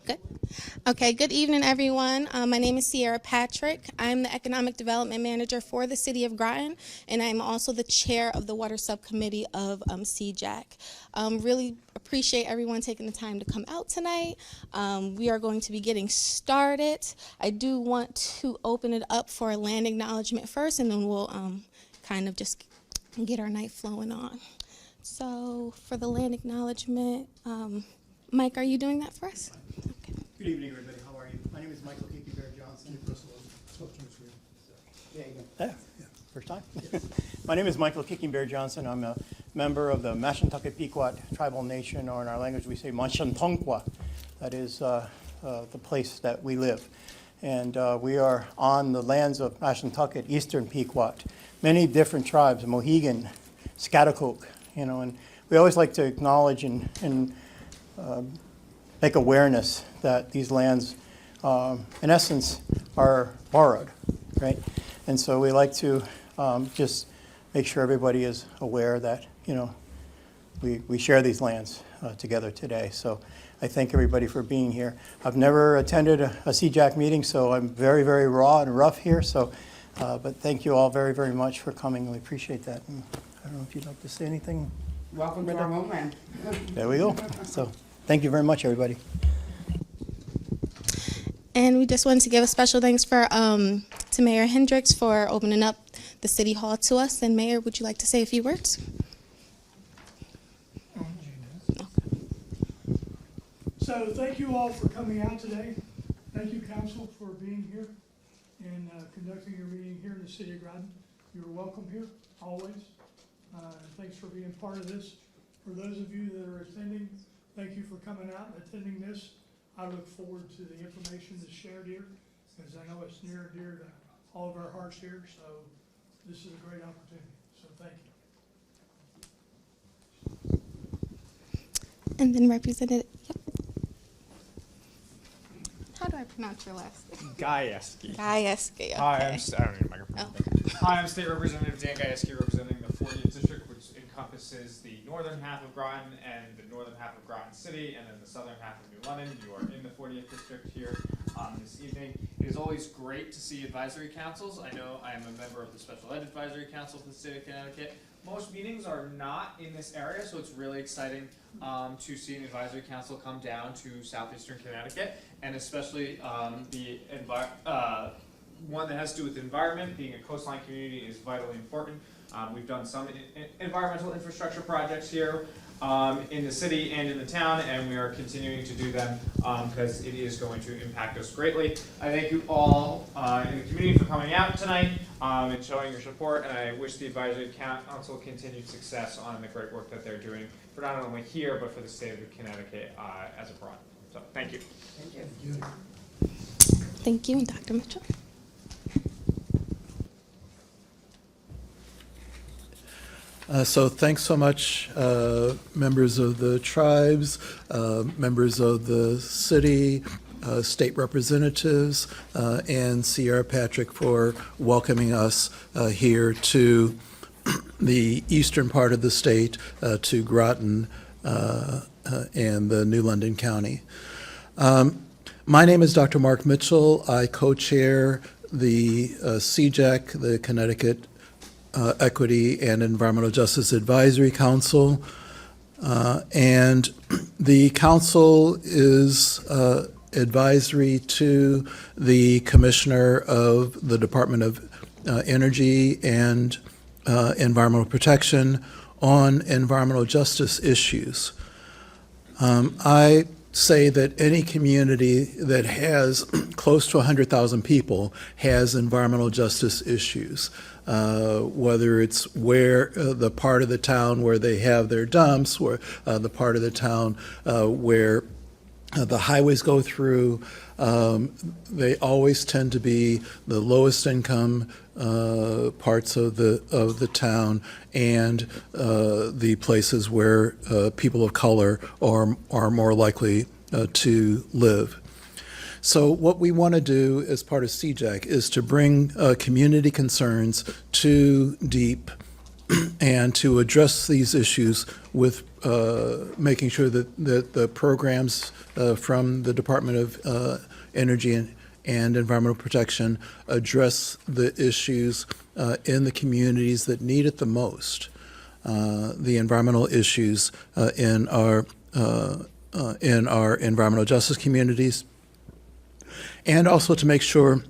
Good. Okay, good evening, everyone. My name is Sierra Patrick. I'm the Economic Development Manager for the City of Groton, and I'm also the Chair of the Water Subcommittee of CEEJAC. Really appreciate everyone taking the time to come out tonight. We are going to be getting started. I do want to open it up for a land acknowledgement first, and then we'll kind of just get our night flowing on. So for the land acknowledgement, Mike, are you doing that for us? Okay. Good evening, everybody. How are you? My name is Michael Johnson. First time? Yes. My name is Michael Kicking-Bear Johnson. I'm a member of the Mashantucket Pequot Tribal Nation, or in our language we say Mashantunkwa. That is the place that we live. And we are on the lands of Mashantucket, Eastern Pequot. Many different tribes, Mohegan, Schaghticoke, and we always like to acknowledge and make awareness that these lands, in essence, are borrowed, right? And so we like to just make sure everybody is aware that, we share these lands together today. So I thank everybody for being here. I've never attended a CEEJAC meeting, so I'm very, very raw and rough here. So, but thank you all very, very much for coming. We appreciate that. And I don't know if you'd like to say anything. Welcome to our homeland. There we go. So thank you very much, everybody. And we just wanted to give a special thanks to Mayor Hendricks for opening up the City Hall to us. And Mayor, would you like to say a few words? So thank you all for coming out today. Thank you, Council, for being here and conducting your meeting here in the City of Groton. You're welcome here, always. Thanks for being part of this. For those of you that are attending, thank you for coming out and attending this. I look forward to the information that's shared here, because I know it's near and dear to all of our hearts here, so this is a great opportunity, so thank you. And then Representative, yep. How do I pronounce your last name? Gajewski. Gajewski, okay. Hi, I don't need a microphone. Oh. Hi, I'm State Representative Dan Gajewski, representing the 40th District, which encompasses the northern half of Groton and the northern half of Groton City, and then the southern half of New London. You are in the 40th District here this evening. It is always great to see advisory councils. I know I am a member of the Special Ed Advisory Council for the state of Connecticut. Most meetings are not in this area, so it's really exciting to see an advisory council come down to southeastern Connecticut, and especially the one that has to do with the environment. Being a coastline community is vitally important. We've done some environmental infrastructure projects here in the city and in the town, and we are continuing to do them because it is going to impact us greatly. I thank you all in the community for coming out tonight and showing your support, and I wish the advisory council continued success on the great work that they're doing for not only here, but for the state of Connecticut as abroad. So thank you. Thank you. Thank you, and Dr. Mitchell. So thanks so much, members of the tribes, members of the city, state representatives, and Sierra Patrick for welcoming us here to the eastern part of the state, to Groton and the New London County. My name is Dr. Mark Mitchell. I co-chair the CEEJAC, the Connecticut Equity and Environmental Justice Advisory Council, and the council is advisory to the Commissioner of the Department of Energy and Environmental Protection on environmental justice issues. I say that any community that has close to 100,000 people has environmental justice issues. Whether it's where the part of the town where they have their dumps, or the part of the town where the highways go through, they always tend to be the lowest income parts of the town, and the places where people of color are more likely to live. So what we want to do as part of CEEJAC is to bring community concerns to DEEP and to address these issues with making sure that the programs from the Department of Energy and Environmental Protection address the issues in the communities that need it the most. The environmental issues in our environmental justice communities, and also to make sure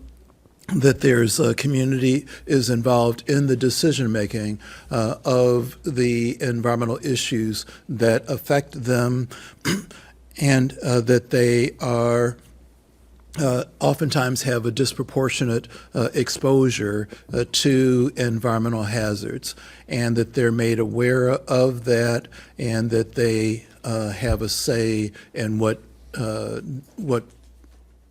that there's a community is involved in the decision-making of the environmental issues that affect them, and that they are oftentimes have a disproportionate exposure to environmental hazards, and that they're made aware of that, and that they have a say in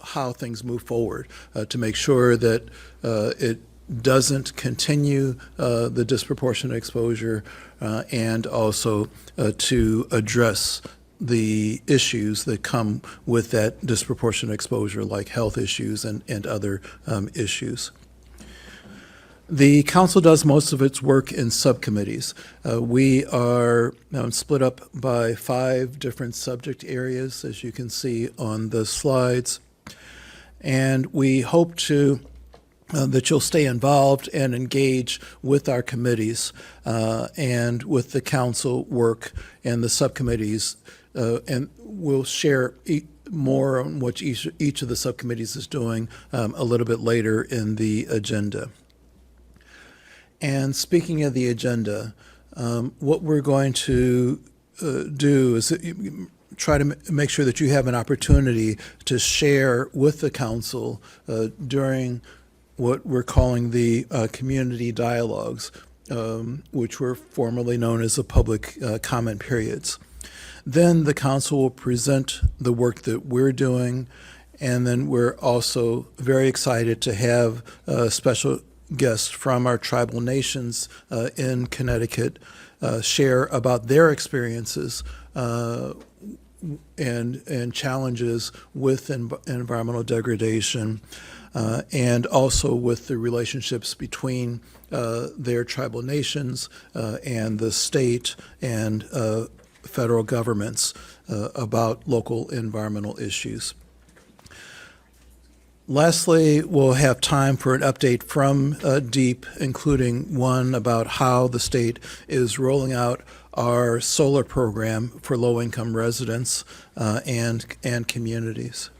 how things move forward to make sure that it doesn't continue the disproportionate exposure, and also to address the issues that come with that disproportionate exposure, like health issues and other issues. The council does most of its work in subcommittees. We are split up by 5 different subject areas, as you can see on the slides. And we hope that you'll stay involved and engage with our committees and with the council work and the subcommittees, and we'll share more on what each of the subcommittees is doing a little bit later in the agenda. And speaking of the agenda, what we're going to do is try to make sure that you have an opportunity to share with the council during what we're calling the community dialogues, which were formerly known as the public comment periods. Then the council will present the work that we're doing, and then we're also very excited to have special guests from our tribal nations in Connecticut share about their experiences and challenges with environmental degradation, and also with the relationships between their tribal nations and the state and federal governments about local environmental issues. Lastly, we'll have time for an update from DEEP, including one about how the state is rolling out our solar program for low-income residents and communities.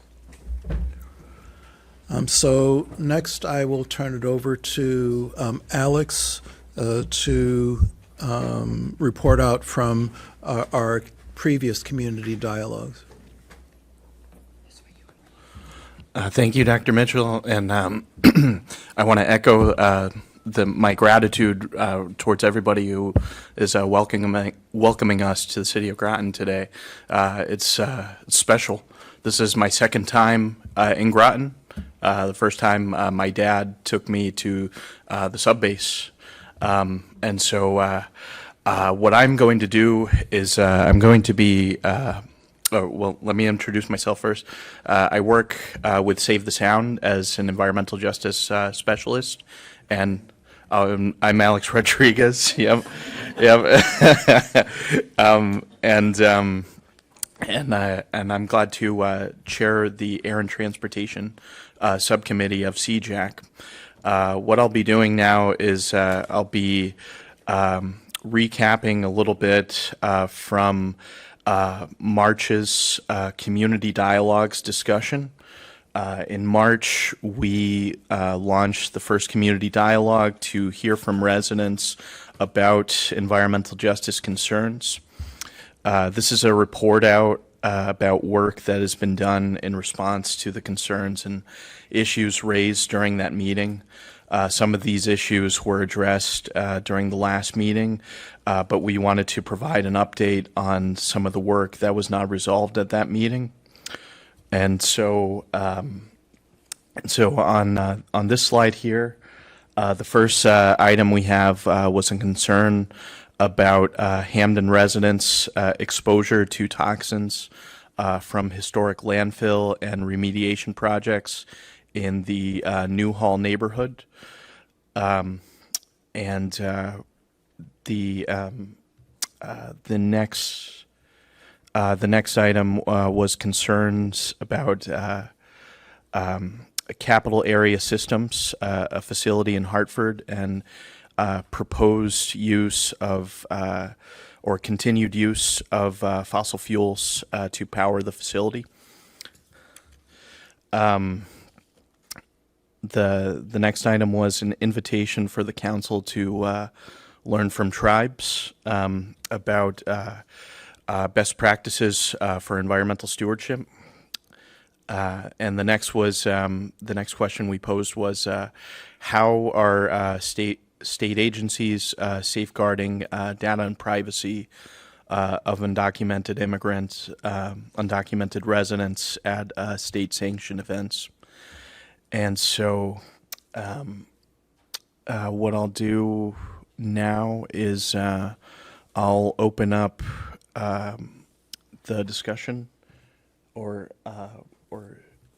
So next, I will turn it over to Alex to report out from our previous community dialogues. Thank you, Dr. Mitchell, and I want to echo my gratitude towards everybody who is welcoming us to the city of Groton today. It's special. This is my second time in Groton. The first time my dad took me to the subbase, and so what I'm going to do is I'm going to be well, let me introduce myself first. I work with Save the Sound as an environmental justice specialist, and I'm Alex Rodriguez. Yep, yep. And I'm glad to chair the Air and Transportation subcommittee of CEEJAC. What I'll be doing now is I'll be recapping a little bit from March's community dialogues discussion. In March, we launched the first community dialogue to hear from residents about environmental justice concerns. This is a report out about work that has been done in response to the concerns and issues raised during that meeting. Some of these issues were addressed during the last meeting, but we wanted to provide an update on some of the work that was not resolved at that meeting. And so, on this slide here, the first item we have was a concern about Hamden residents' exposure to toxins from historic landfill and remediation projects in the Newhall neighborhood. The next item was concerns about capital area systems, a facility in Hartford, and proposed use of or continued use of fossil fuels to power the facility. The next item was an invitation for the council to learn from tribes about best practices for environmental stewardship. And the next question we posed was how are state agencies safeguarding data and privacy of undocumented immigrants, undocumented residents at state-sanctioned events. And so what I'll do now is I'll open up the discussion, or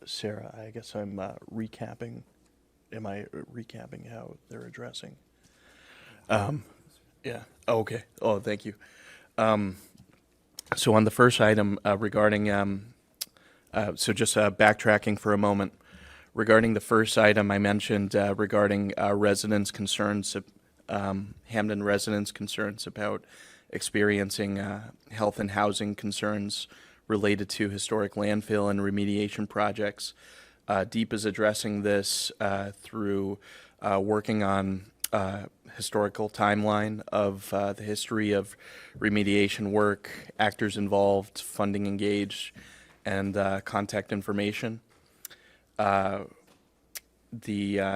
Sarah, I guess I'm recapping. Am I recapping how they're addressing? Yeah. Oh, okay. Oh, thank you. So on the first item regarding, so just backtracking for a moment. Regarding the first item I mentioned regarding residents' concerns, Hamden residents' concerns about experiencing health and housing concerns related to historic landfill and remediation projects. DEEP is addressing this through working on historical timeline of the history of remediation work, actors involved, funding engaged, and contact information. The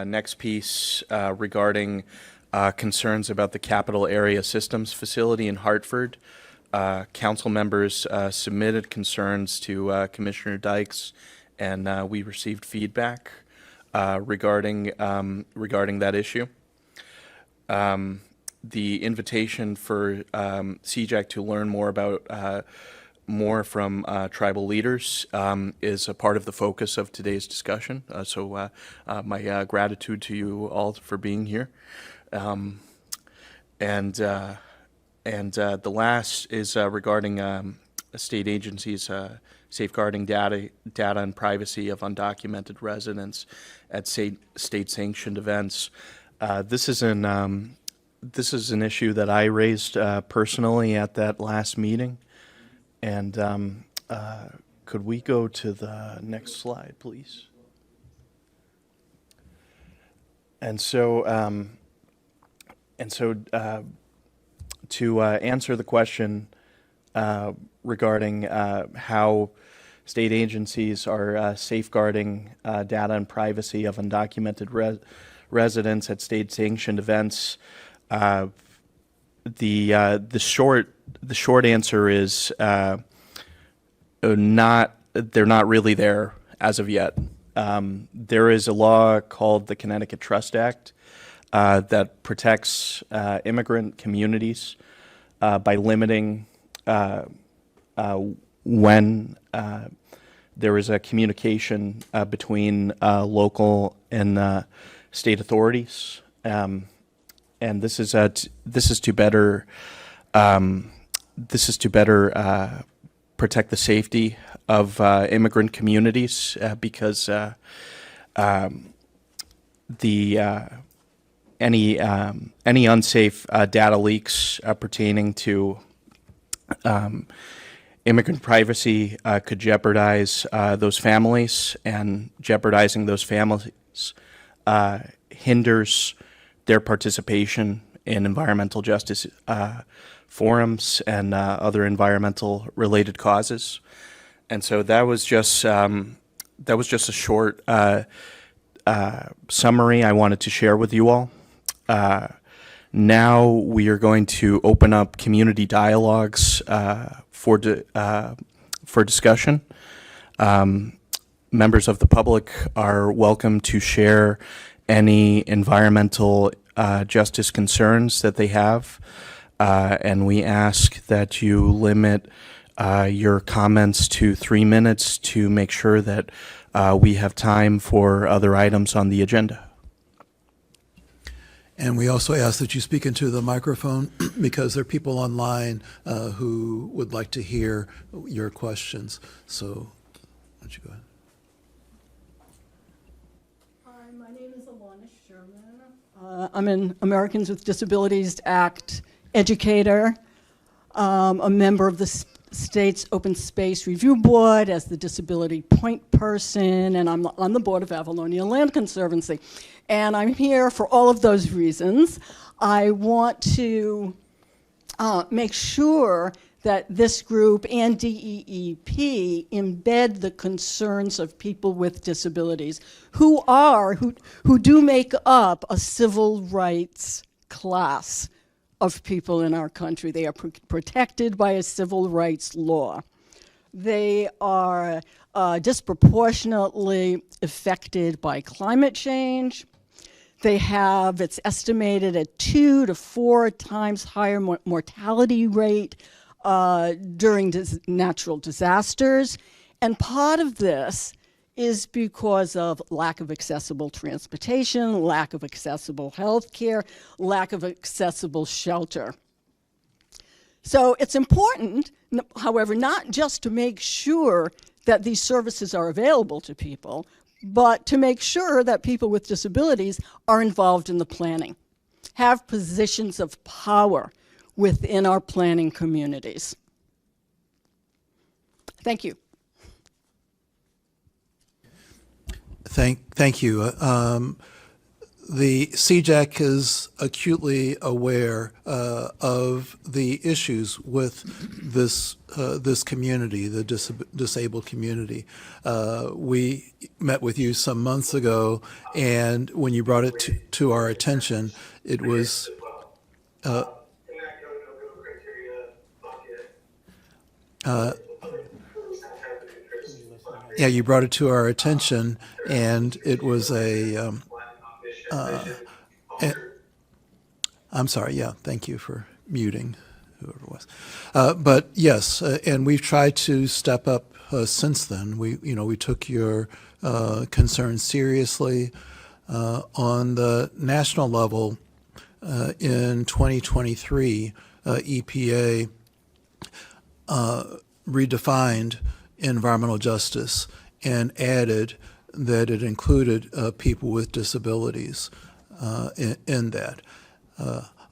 next piece regarding concerns about the capital area systems facility in Hartford. Council members submitted concerns to Commissioner Dykes, and we received feedback regarding that issue. The invitation for CEEJAC to learn more about more from tribal leaders is a part of the focus of today's discussion. So my gratitude to you all for being here. And the last is regarding state agencies safeguarding data and privacy of undocumented residents at state-sanctioned events. This is an issue that I raised personally at that last meeting. And could we go to the next slide, please? And so to answer the question regarding how state agencies are safeguarding data and privacy of undocumented residents at state-sanctioned events, the short answer is they're not really there as of yet. There is a law called the Connecticut Trust Act that protects immigrant communities by limiting when there is a communication between local and state authorities, and this is to better protect the safety of immigrant communities because any unsafe data leaks pertaining to immigrant privacy could jeopardize those families, and jeopardizing those families hinders their participation in environmental justice forums and other environmental related causes. And so that was just a short summary I wanted to share with you all. Now we are going to open up community dialogues for discussion. Members of the public are welcome to share any environmental justice concerns that they have, and we ask that you limit your comments to 3 minutes to make sure that we have time for other items on the agenda. And we also ask that you speak into the microphone because there are people online who would like to hear your questions. So why don't you go ahead? Hi, my name is Alana Sherman. I'm an Americans with Disabilities Act educator, a member of the state's Open Space Review Board as the disability point person, and I'm on the board of Avalonia Land Conservancy. And I'm here for all of those reasons. I want to make sure that this group and DEEP embed the concerns of people with disabilities who do make up a civil rights class of people in our country. They are protected by a civil rights law. They are disproportionately affected by climate change. They have, it's estimated, a 2 to 4 times higher mortality rate during natural disasters. And part of this is because of lack of accessible transportation, lack of accessible health care, lack of accessible shelter. So it's important, however, not just to make sure that these services are available to people, but to make sure that people with disabilities are involved in the planning, have positions of power within our planning communities. Thank you. Thank you. The CEEJAC is acutely aware of the issues with this community, the disabled community. We met with you some months ago, and when you brought it to our attention, it was. Yeah, you brought it to our attention, and it was a. I'm sorry. Yeah, thank you for muting whoever it was. But yes, and we've tried to step up since then. We took your concerns seriously. On the national level, in 2023, EPA redefined environmental justice and added that it included people with disabilities in that.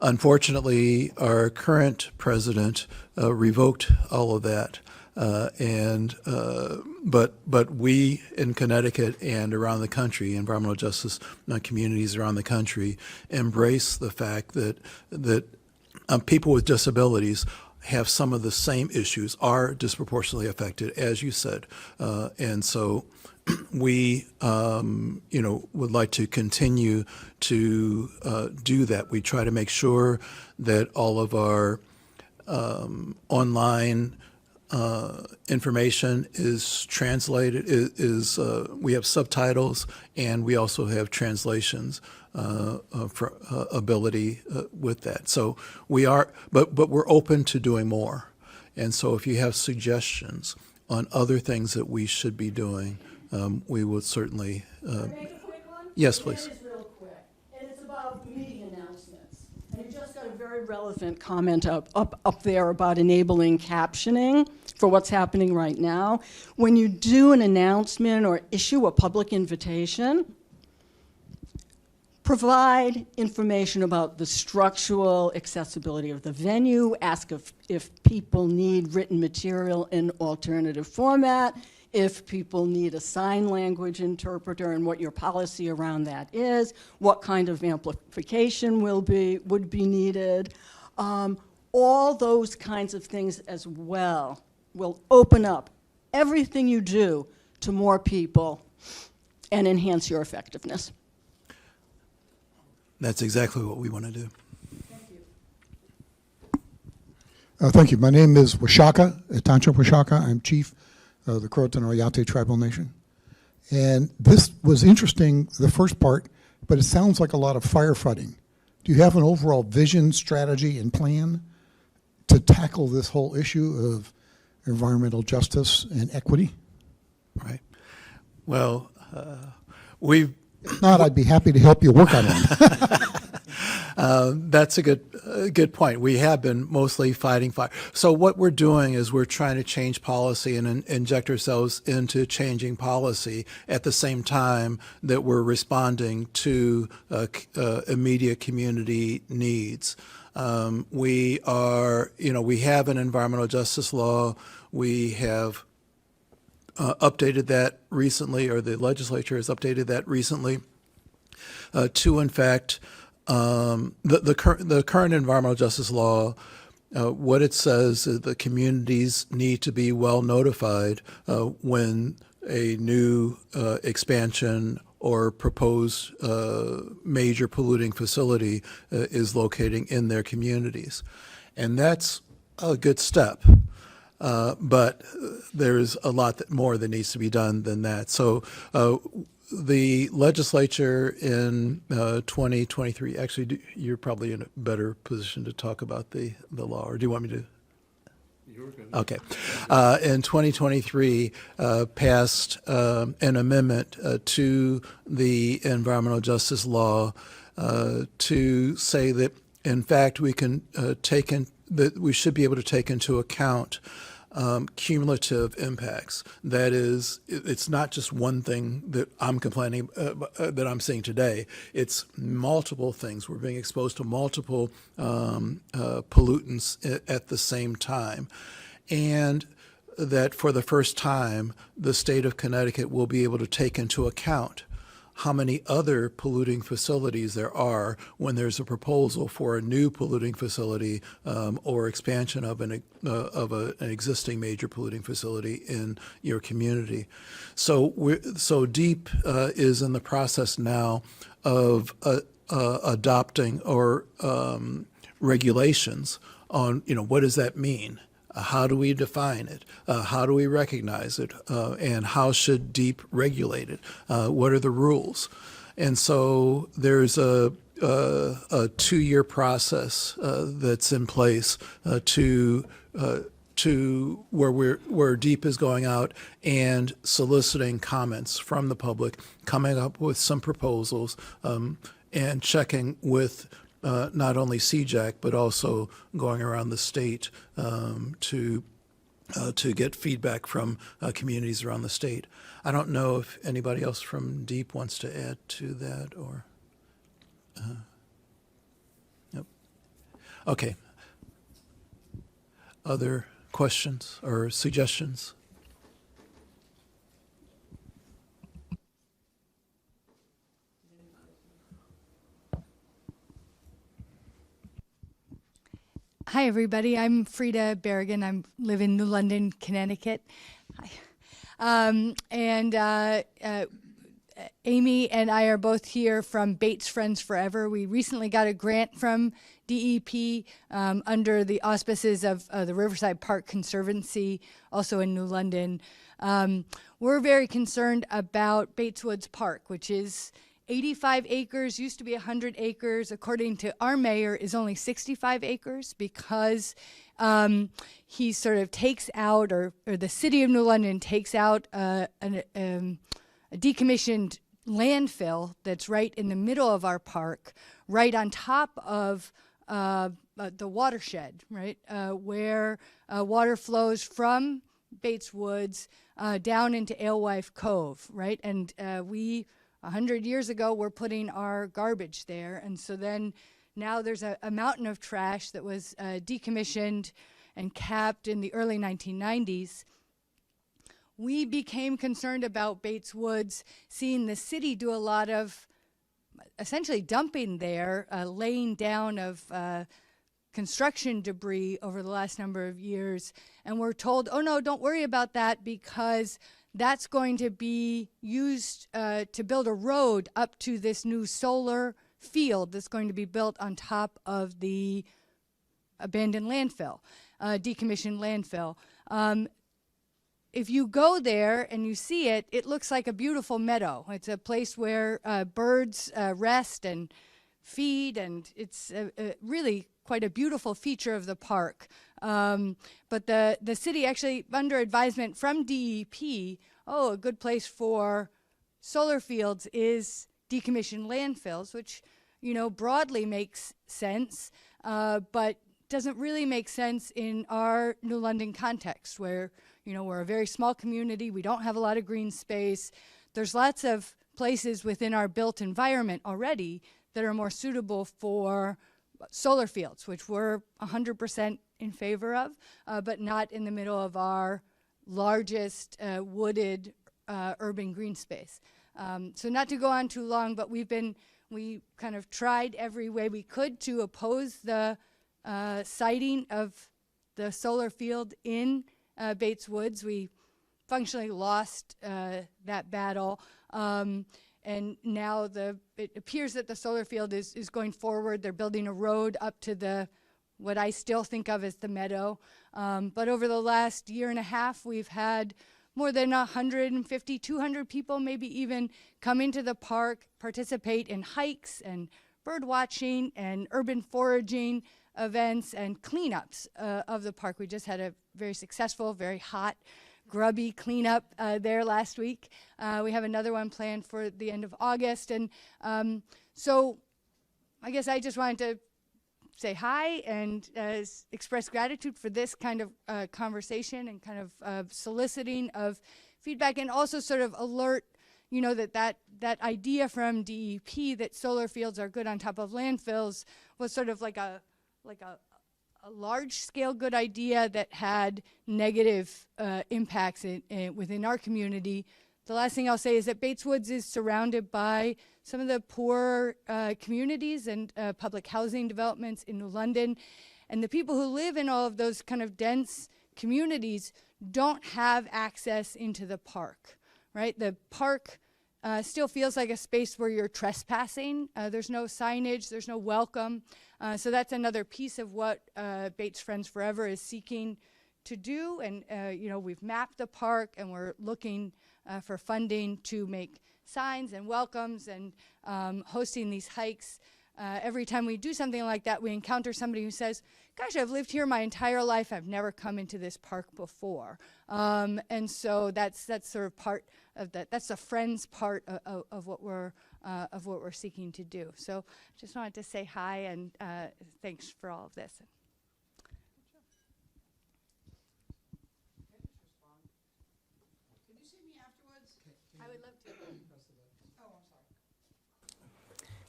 Unfortunately, our current president revoked all of that, but we in Connecticut and around the country, environmental justice communities around the country, embrace the fact that people with disabilities have some of the same issues, are disproportionately affected, as you said, and so we, would like to continue to do that. We try to make sure that all of our online information is translated. We have subtitles, and we also have translations for ability with that. So we are, but we're open to doing more. And so if you have suggestions on other things that we should be doing, we would certainly. Can I make a quick one? Yes, please. It is real quick, and it's about media announcements. And you just got a very relevant comment up there about enabling captioning for what's happening right now. When you do an announcement or issue a public invitation, provide information about the structural accessibility of the venue, ask if people need written material in alternative format, if people need a sign language interpreter and what your policy around that is, what kind of amplification would be needed. All those kinds of things as well will open up everything you do to more people and enhance your effectiveness. That's exactly what we want to do. Thank you. Thank you. My name is Washaka, Tancho Washaka. I'm chief of the Groton Oyate Tribal Nation. And this was interesting, the first part, but it sounds like a lot of firefighting. Do you have an overall vision, strategy, and plan to tackle this whole issue of environmental justice and equity? Right. Well, we've. If not, I'd be happy to help you work on it. That's a good point. We have been mostly fighting fire. So what we're doing is we're trying to change policy and inject ourselves into changing policy at the same time that we're responding to immediate community needs. We have an environmental justice law. We have updated that recently, or the legislature has updated that recently, to in fact, the current environmental justice law, what it says is the communities need to be well notified when a new expansion or proposed major polluting facility is locating in their communities. And that's a good step. But there's a lot more that needs to be done than that. So the legislature in 2023, actually, you're probably in a better position to talk about the law, or do you want me to? You're good. Okay. In 2023, passed an amendment to the environmental justice law to say that, in fact, we can that we should be able to take into account cumulative impacts. That is, it's not just one thing that I'm complaining that I'm seeing today. It's multiple things. We're being exposed to multiple pollutants at the same time, and that for the first time, the state of Connecticut will be able to take into account how many other polluting facilities there are when there's a proposal for a new polluting facility or expansion of an existing major polluting facility in your community. So DEEP is in the process now of adopting or regulations on, what does that mean? How do we define it? How do we recognize it? And how should DEEP regulate it? What are the rules? And so there's a 2-year process that's in place to where DEEP is going out and soliciting comments from the public, coming up with some proposals, and checking with not only CEEJAC, but also going around the state to get feedback from communities around the state. I don't know if anybody else from DEEP wants to add to that, or nope. Okay. Other questions or suggestions? Hi, everybody. I'm Frida Berrigan. I live in New London, Connecticut. Amy and I are both here from Bates Friends Forever. We recently got a grant from DEP under the auspices of the Riverside Park Conservancy, also in New London. We're very concerned about Bates Woods Park, which is 85 acres, used to be 100 acres. According to our mayor, is only 65 acres because he sort of takes out, or the city of New London takes out a decommissioned landfill that's right in the middle of our park, right on top of the watershed, right, where water flows from Bates Woods down into Alewife Cove, right? And we 100 years ago, we're putting our garbage there. And so then now there's a mountain of trash that was decommissioned and capped in the early 1990s. We became concerned about Bates Woods, seeing the city do a lot of essentially dumping there, laying down of construction debris over the last number of years. And we're told, oh no, don't worry about that, because that's going to be used to build a road up to this new solar field that's going to be built on top of the abandoned landfill, decommissioned landfill. If you go there and you see it, it looks like a beautiful meadow. It's a place where birds rest and feed, and it's really quite a beautiful feature of the park. But the city actually, under advisement from DEP, a good place for solar fields is decommissioned landfills, which, broadly makes sense, but doesn't really make sense in our New London context where, we're a very small community. We don't have a lot of green space. There's lots of places within our built environment already that are more suitable for solar fields, which we're 100% in favor of, but not in the middle of our largest wooded urban green space. So not to go on too long, but we kind of tried every way we could to oppose the siting of the solar field in Bates Woods. We functionally lost that battle. And now it appears that the solar field is going forward. They're building a road up to what I still think of as the meadow. But over the last year and a half, we've had more than 150, 200 people maybe even come into the park, participate in hikes and bird watching and urban foraging events and cleanups of the park. We just had a very successful, very hot, grubby cleanup there last week. We have another one planned for the end of August. And so I guess I just wanted to say hi and express gratitude for this kind of conversation and kind of soliciting of feedback, and also sort of alert, that idea from DEP that solar fields are good on top of landfills was sort of like a large-scale good idea that had negative impacts within our community. The last thing I'll say is that Bates Woods is surrounded by some of the poor communities and public housing developments in New London. And the people who live in all of those kind of dense communities don't have access into the park, right? The park still feels like a space where you're trespassing. There's no signage, there's no welcome. So that's another piece of what Bates Friends Forever is seeking to do. And, we've mapped the park and we're looking for funding to make signs and welcomes and hosting these hikes. Every time we do something like that, we encounter somebody who says, gosh, I've lived here my entire life. I've never come into this park before. And so that's sort of part of that. That's the friends part of what we're seeking to do. So just wanted to say hi and thanks for all of this. Can you see me afterwards? I would love to. Oh, I'm sorry.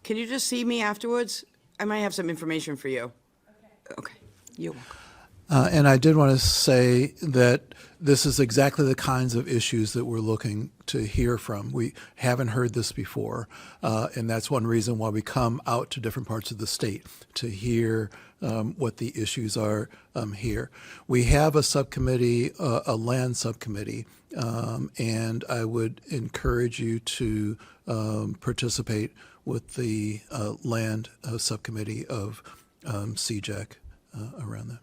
Can you just see me afterwards? I might have some information for you. Okay. You're welcome. And I did want to say that this is exactly the kinds of issues that we're looking to hear from. We haven't heard this before, and that's one reason why we come out to different parts of the state to hear what the issues are here. We have a subcommittee, a land subcommittee, and I would encourage you to participate with the land subcommittee of CEEJAC around that.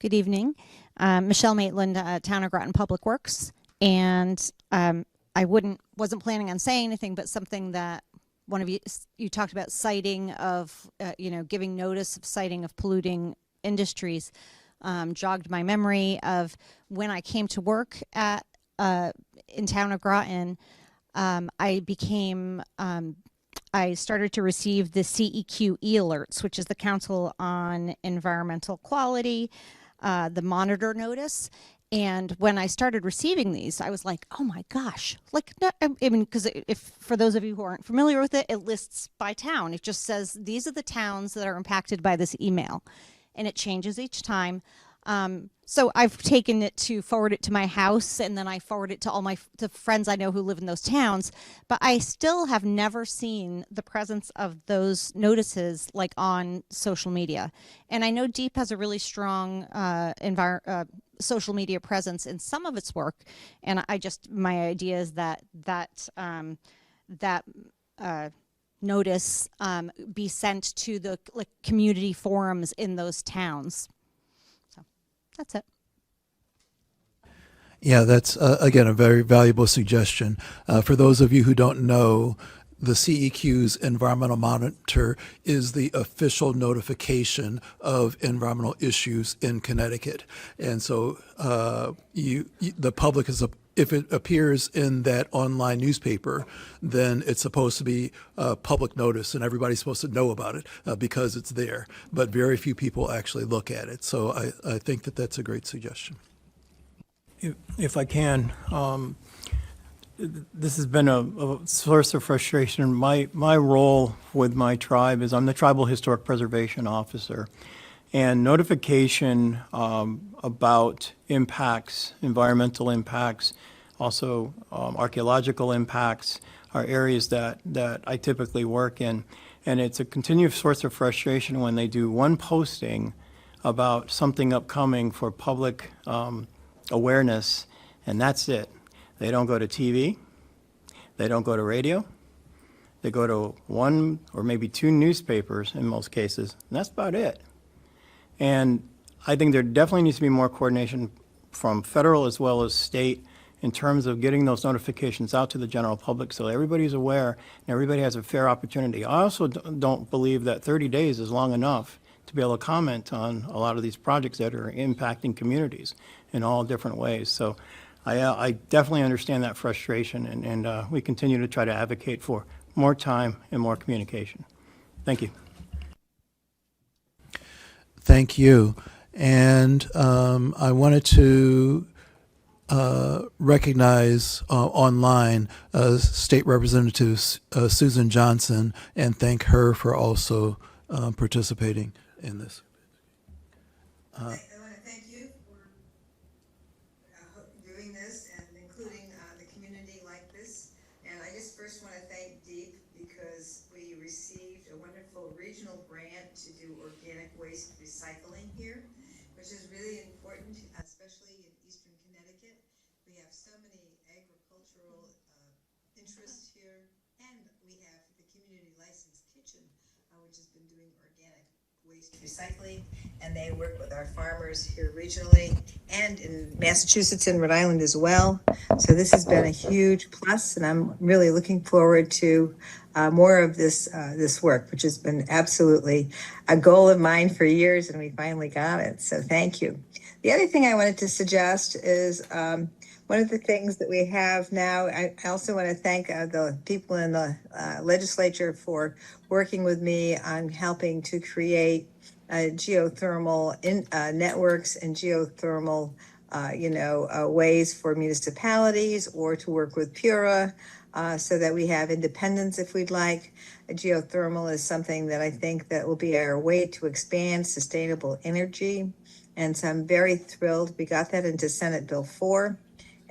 Good evening. Michelle Maitland, Town of Groton Public Works. And I wasn't planning on saying anything, but something that one of you talked about citing of, giving notice of citing of polluting industries, jogged my memory of when I came to work in Town of Groton. I started to receive the CEQ e-alerts, which is the Council on Environmental Quality, the monitor notice. And when I started receiving these, I was like, oh my gosh, because if for those of you who aren't familiar with it, it lists by town. It just says, these are the towns that are impacted by this email, and it changes each time. So I've taken it to forward it to my house, and then I forward it to all the friends I know who live in those towns. But I still have never seen the presence of those notices like on social media. And I know DEEP has a really strong social media presence in some of its work. And my idea is that notice be sent to the community forums in those towns. That's it. Yeah, that's, again, a very valuable suggestion. For those of you who don't know, the CEQ's Environmental Monitor is the official notification of environmental issues in Connecticut. And so the public is if it appears in that online newspaper, then it's supposed to be public notice, and everybody's supposed to know about it because it's there. But very few people actually look at it. So I think that that's a great suggestion. If I can, this has been a source of frustration. My role with my tribe is I'm the Tribal Historic Preservation Officer. And notification about impacts, environmental impacts, also archaeological impacts are areas that I typically work in. And it's a continuous source of frustration when they do one posting about something upcoming for public awareness, and that's it. They don't go to TV, they don't go to radio, they go to one or maybe two newspapers in most cases, and that's about it. And I think there definitely needs to be more coordination from federal as well as state in terms of getting those notifications out to the general public so everybody's aware and everybody has a fair opportunity. I also don't believe that 30 days is long enough to be able to comment on a lot of these projects that are impacting communities in all different ways. So I definitely understand that frustration, and we continue to try to advocate for more time and more communication. Thank you. Thank you. And I wanted to recognize online State Representative Susan Johnson and thank her for also participating in this. I want to thank you for doing this and including the community like this. And I just first want to thank Deep because we received a wonderful regional grant to do organic waste recycling here, which is really important, especially in Eastern Connecticut. We have so many agricultural interests here, and we have the community licensed kitchen, which has been doing organic waste recycling, and they work with our farmers here regionally and in Massachusetts and Rhode Island as well. So this has been a huge plus, and I'm really looking forward to more of this work, which has been absolutely a goal of mine for years, and we finally got it. So thank you. The other thing I wanted to suggest is one of the things that we have now, I also want to thank the people in the legislature for working with me on helping to create geothermal networks and geothermal, ways for municipalities or to work with Pura so that we have independence if we'd like. Geothermal is something that I think that will be our way to expand sustainable energy. And so I'm very thrilled. We got that into Senate Bill 4.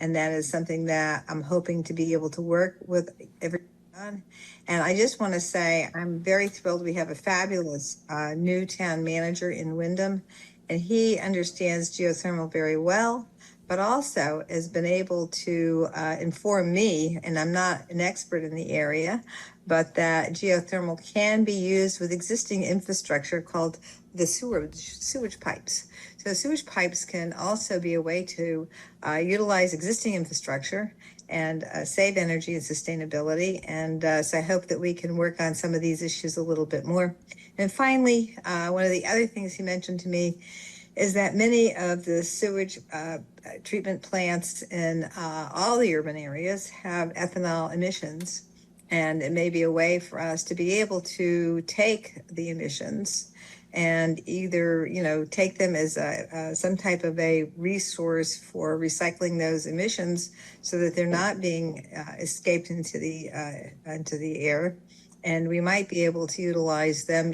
And that is something that I'm hoping to be able to work with everyone on. And I just want to say I'm very thrilled. We have a fabulous new town manager in Wyndham, and he understands geothermal very well, but also has been able to inform me, and I'm not an expert in the area, but that geothermal can be used with existing infrastructure called the sewage pipes. So sewage pipes can also be a way to utilize existing infrastructure and save energy and sustainability. And so I hope that we can work on some of these issues a little bit more. And finally, one of the other things he mentioned to me is that many of the sewage treatment plants in all the urban areas have ethanol emissions. And it may be a way for us to be able to take the emissions and either, take them as some type of a resource for recycling those emissions so that they're not being escaped into the air. And we might be able to utilize them,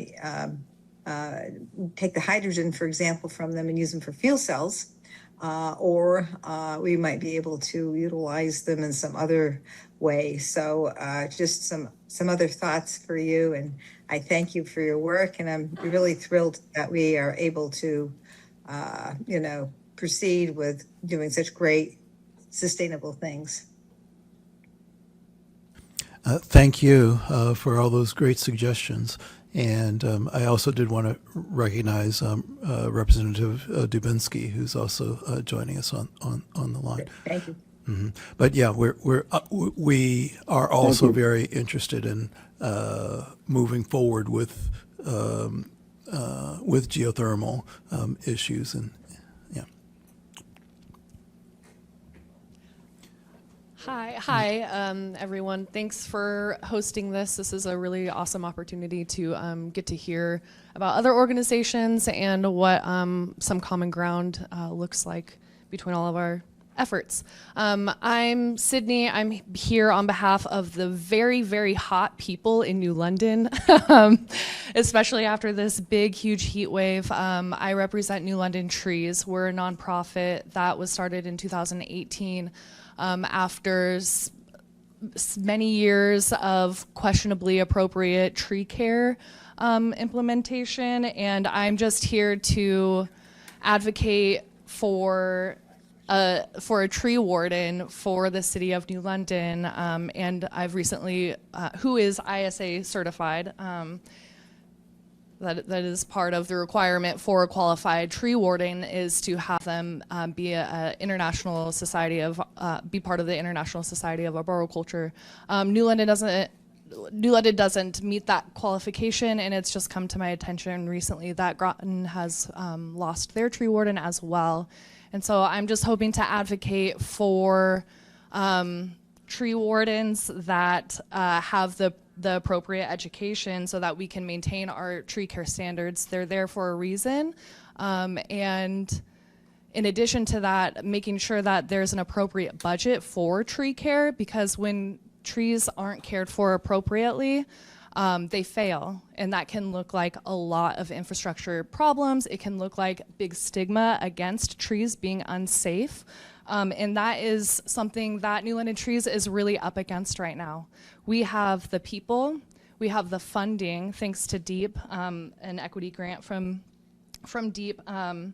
take the hydrogen, for example, from them and use them for fuel cells. Or we might be able to utilize them in some other way. So just some other thoughts for you, and I thank you for your work, and I'm really thrilled that we are able to, proceed with doing such great sustainable things. Thank you for all those great suggestions. And I also did want to recognize Representative Dubinsky, who's also joining us on the line. Thank you. Mm-hmm. But yeah, we are also very interested in moving forward with geothermal issues, and yeah. Hi, everyone. Thanks for hosting this. This is a really awesome opportunity to get to hear about other organizations and what some common ground looks like between all of our efforts. I'm Sydney. I'm here on behalf of the very, very hot people in New London, especially after this big, huge heat wave. I represent New London Trees. We're a nonprofit that was started in 2018 after many years of questionably appropriate tree care implementation, and I'm just here to advocate for a tree warden for the city of New London, and I've recently, who is ISA certified. That is part of the requirement for a qualified tree warden is to have them be a international society of be part of the International Society of Arboriculture. New London doesn't meet that qualification, and it's just come to my attention recently that Groton has lost their tree warden as well. And so I'm just hoping to advocate for tree wardens that have the appropriate education so that we can maintain our tree care standards. They're there for a reason. And in addition to that, making sure that there's an appropriate budget for tree care, because when trees aren't cared for appropriately, they fail, and that can look like a lot of infrastructure problems. It can look like big stigma against trees being unsafe, and that is something that New London Trees is really up against right now. We have the people, we have the funding, thanks to DEEP, an equity grant from DEEP, and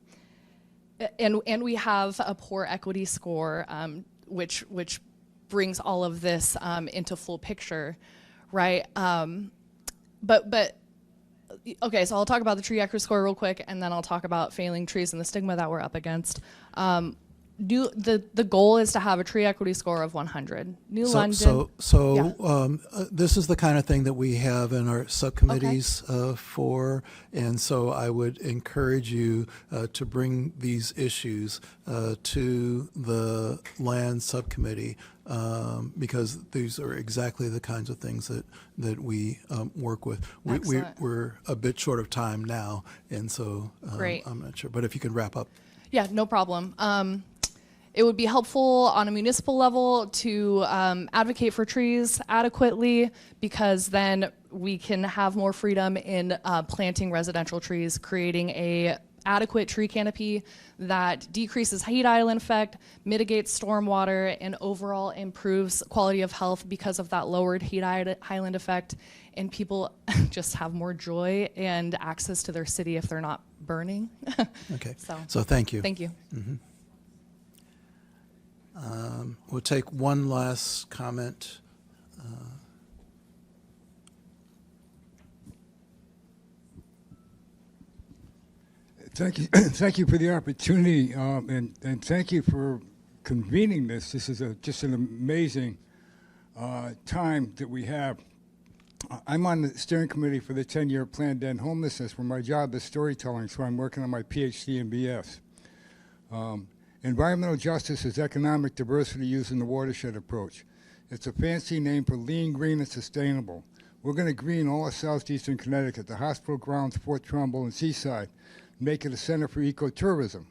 we have a poor equity score, which brings all of this into full picture. Right, but okay, so I'll talk about the tree equity score real quick, and then I'll talk about failing trees and the stigma that we're up against. The goal is to have a tree equity score of 100. This is the kind of thing that we have in our subcommittees for, and so I would encourage you to bring these issues to the land subcommittee, because these are exactly the kinds of things that we work with. We're a bit short of time now, and so I'm not sure, but if you could wrap up. Yeah, no problem. It would be helpful on a municipal level to advocate for trees adequately, because then we can have more freedom in planting residential trees, creating a adequate tree canopy that decreases heat island effect, mitigates stormwater, and overall improves quality of health because of that lowered heat island effect, and people just have more joy and access to their city if they're not burning. Okay, so thank you. Thank you. Mm-hmm. We'll take one last comment. Thank you. Thank you for the opportunity, and thank you for convening this. This is just an amazing time that we have. I'm on the steering committee for the 10-year plan to end homelessness, where my job is storytelling, so I'm working on my PhD and BS. Environmental justice is economic diversity using the watershed approach. It's a fancy name for lean, green, and sustainable. We're going to green all of southeastern Connecticut, the hospital grounds, Fort Trumbull, and Seaside, make it a center for ecotourism.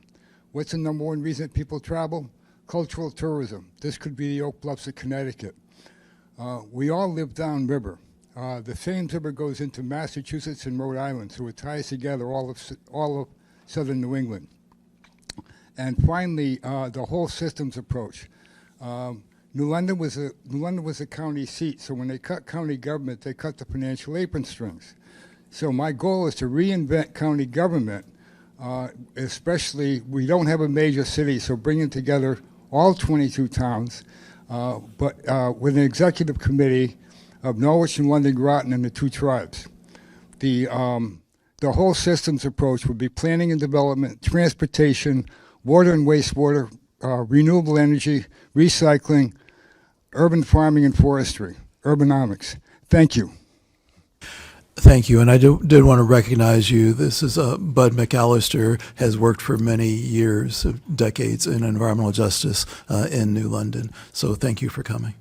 What's the number one reason people travel? Cultural tourism. This could be the Oak Bluffs of Connecticut. We all live downriver. The Thames River goes into Massachusetts and Rhode Island, so it ties together all of southern New England. And finally, the whole systems approach. New London was a county seat, so when they cut county government, they cut the financial apron strings. So my goal is to reinvent county government, especially we don't have a major city, so bringing together all 22 towns, but with an executive committee of Norwich and London, Groton, and the two tribes. The whole systems approach would be planning and development, transportation, water and wastewater, renewable energy, recycling, urban farming and forestry, urbanomics. Thank you. Thank you, and I did want to recognize you. This is Bud McAllister, has worked for many years, decades in environmental justice in New London. So thank you for coming.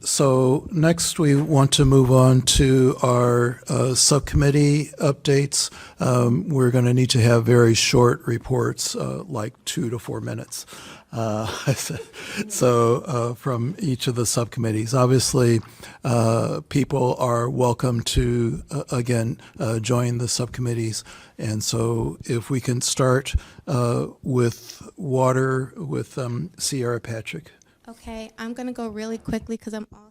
So next, we want to move on to our subcommittee updates. We're going to need to have very short reports, like 2 to 4 minutes. From each of the subcommittees. Obviously, people are welcome to, again, join the subcommittees. And so if we can start with water with Sierra Patrick. Okay, I'm going to go really quickly because I'm also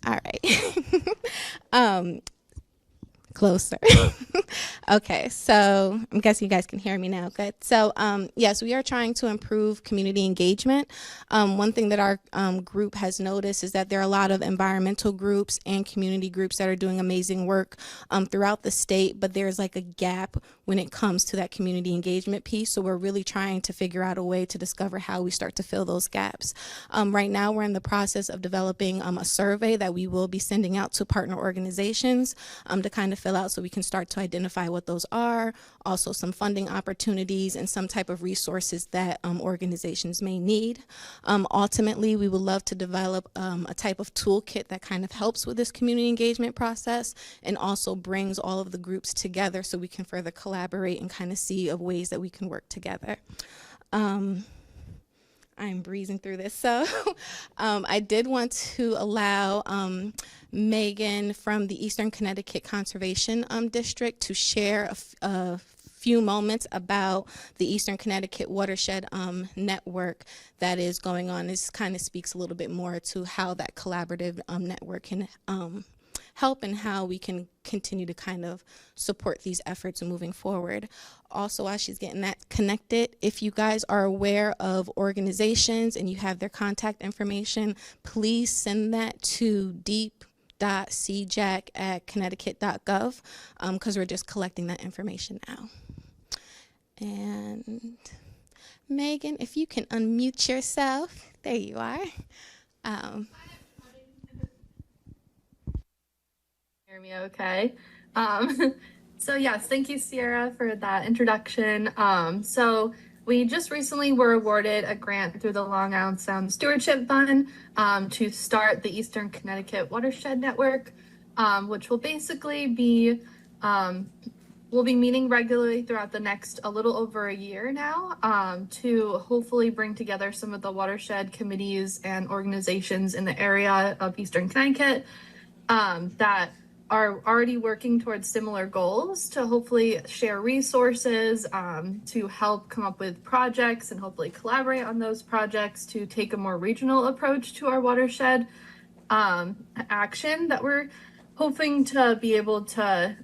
all right. Closer. Okay, so I'm guessing you guys can hear me now. Good. So yes, we are trying to improve community engagement. One thing that our group has noticed is that there are a lot of environmental groups and community groups that are doing amazing work throughout the state, but there's like a gap when it comes to that community engagement piece. So we're really trying to figure out a way to discover how we start to fill those gaps. Right now, we're in the process of developing a survey that we will be sending out to partner organizations to kind of fill out so we can start to identify what those are, also some funding opportunities and some type of resources that organizations may need. Ultimately, we would love to develop a type of toolkit that kind of helps with this community engagement process and also brings all of the groups together so we can further collaborate and kind of see of ways that we can work together. I'm breezing through this. So I did want to allow Megan from the Eastern Connecticut Conservation District to share a few moments about the Eastern Connecticut Watershed Network that is going on. This kind of speaks a little bit more to how that collaborative network can help and how we can continue to kind of support these efforts moving forward. Also, while she's getting that connected, if you guys are aware of organizations and you have their contact information, please send that to deep.ceejac@connecticut.gov because we're just collecting that information now. And Megan, if you can unmute yourself, there you are. Hear me okay? So yes, thank you, Sierra, for that introduction. So we just recently were awarded a grant through the Long Island Sound Stewardship Fund to start the Eastern Connecticut Watershed Network, which will basically be, we'll be meeting regularly throughout the next a little over a year now to hopefully bring together some of the watershed committees and organizations in the area of Eastern Connecticut that are already working towards similar goals to hopefully share resources to help come up with projects and hopefully collaborate on those projects to take a more regional approach to our watershed action that we're hoping to be able to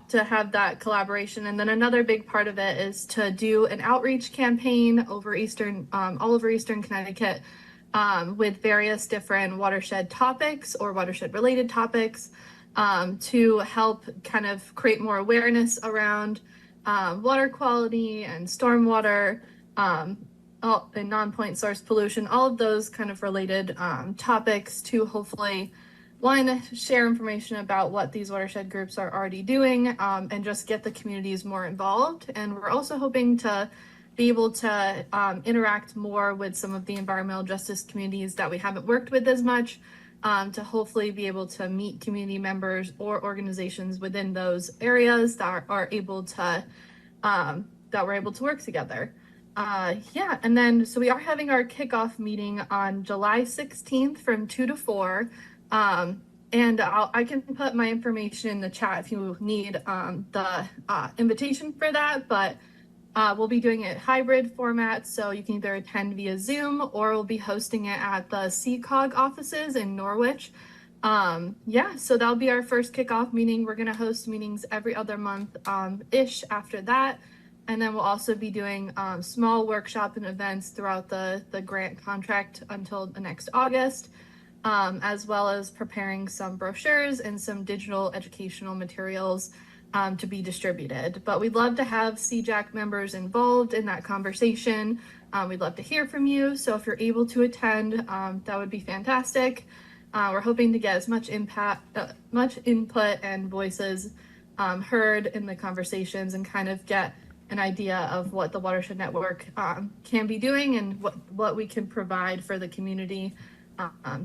to have that collaboration. And then another big part of it is to do an outreach campaign over all over Eastern Connecticut with various different watershed topics or watershed related topics to help kind of create more awareness around water quality and stormwater and non-point source pollution, all of those kind of related topics to hopefully, one, share information about what these watershed groups are already doing and just get the communities more involved. And we're also hoping to be able to interact more with some of the environmental justice communities that we haven't worked with as much to hopefully be able to meet community members or organizations within those areas that are able to, that we're able to work together. And then, so we are having our kickoff meeting on July 16th from 2 to 4. And I can put my information in the chat if you need the invitation for that, but we'll be doing it hybrid format, so you can either attend via Zoom or we'll be hosting it at the CEEJAC offices in Norwich. Yeah, so that'll be our first kickoff meeting. We're going to host meetings every other month ish after that. And then we'll also be doing small workshop and events throughout the grant contract until the next August, as well as preparing some brochures and some digital educational materials to be distributed. But we'd love to have CEEJAC members involved in that conversation. We'd love to hear from you. So if you're able to attend, that would be fantastic. We're hoping to get as much much input and voices heard in the conversations and kind of get an idea of what the Watershed Network can be doing and what we can provide for the community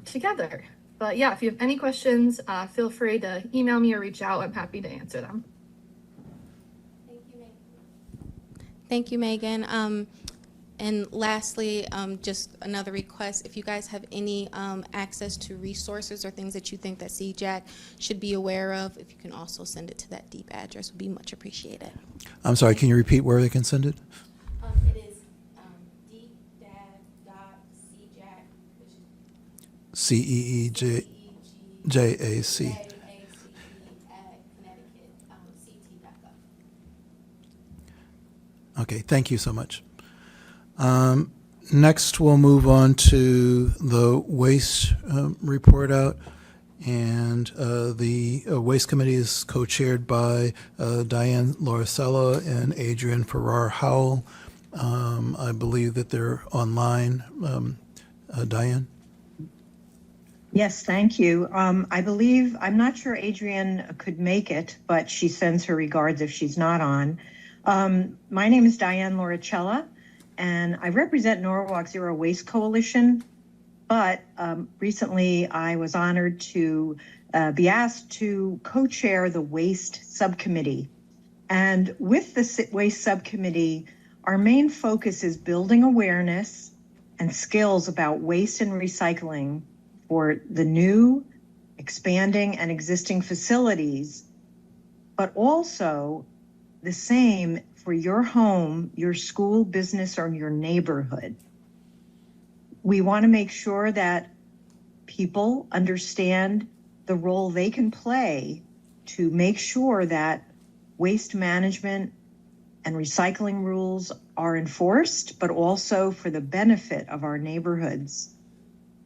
together. But yeah, if you have any questions, feel free to email me or reach out. I'm happy to answer them. Thank you, Megan. And lastly, just another request, if you guys have any access to resources or things that you think that CEEJAC should be aware of, if you can also send it to that deep address, would be much appreciated. I'm sorry, can you repeat where they can send it? It is deep.ceejac, which is CEEJAC. Okay, thank you so much. Next, we'll move on to the waste report out. And the Waste Committee is co-chaired by Diane Lauricella and Adrian Farrar-Howell. I believe that they're online. Diane? Yes, thank you. I believe, I'm not sure Adrian could make it, but she sends her regards if she's not on. My name is Diane Lauricella, and I represent Norwalk Zero Waste Coalition, but recently I was honored to be asked to co-chair the Waste Subcommittee. And with the Waste Subcommittee, our main focus is building awareness and skills about waste and recycling for the new, expanding, and existing facilities, but also the same for your home, your school, business, or your neighborhood. We want to make sure that people understand the role they can play to make sure that waste management and recycling rules are enforced, but also for the benefit of our neighborhoods.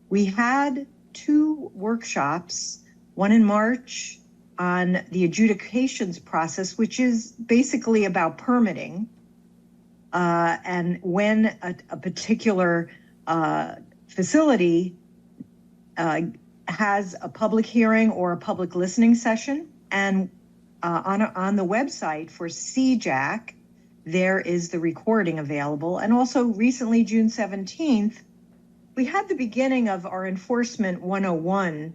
We had 2 workshops, one in March on the adjudications process, which is basically about permitting, and when a particular facility has a public hearing or a public listening session. And on the website for CEEJAC, there is the recording available. And also recently, June 17th, we had the beginning of our Enforcement 101.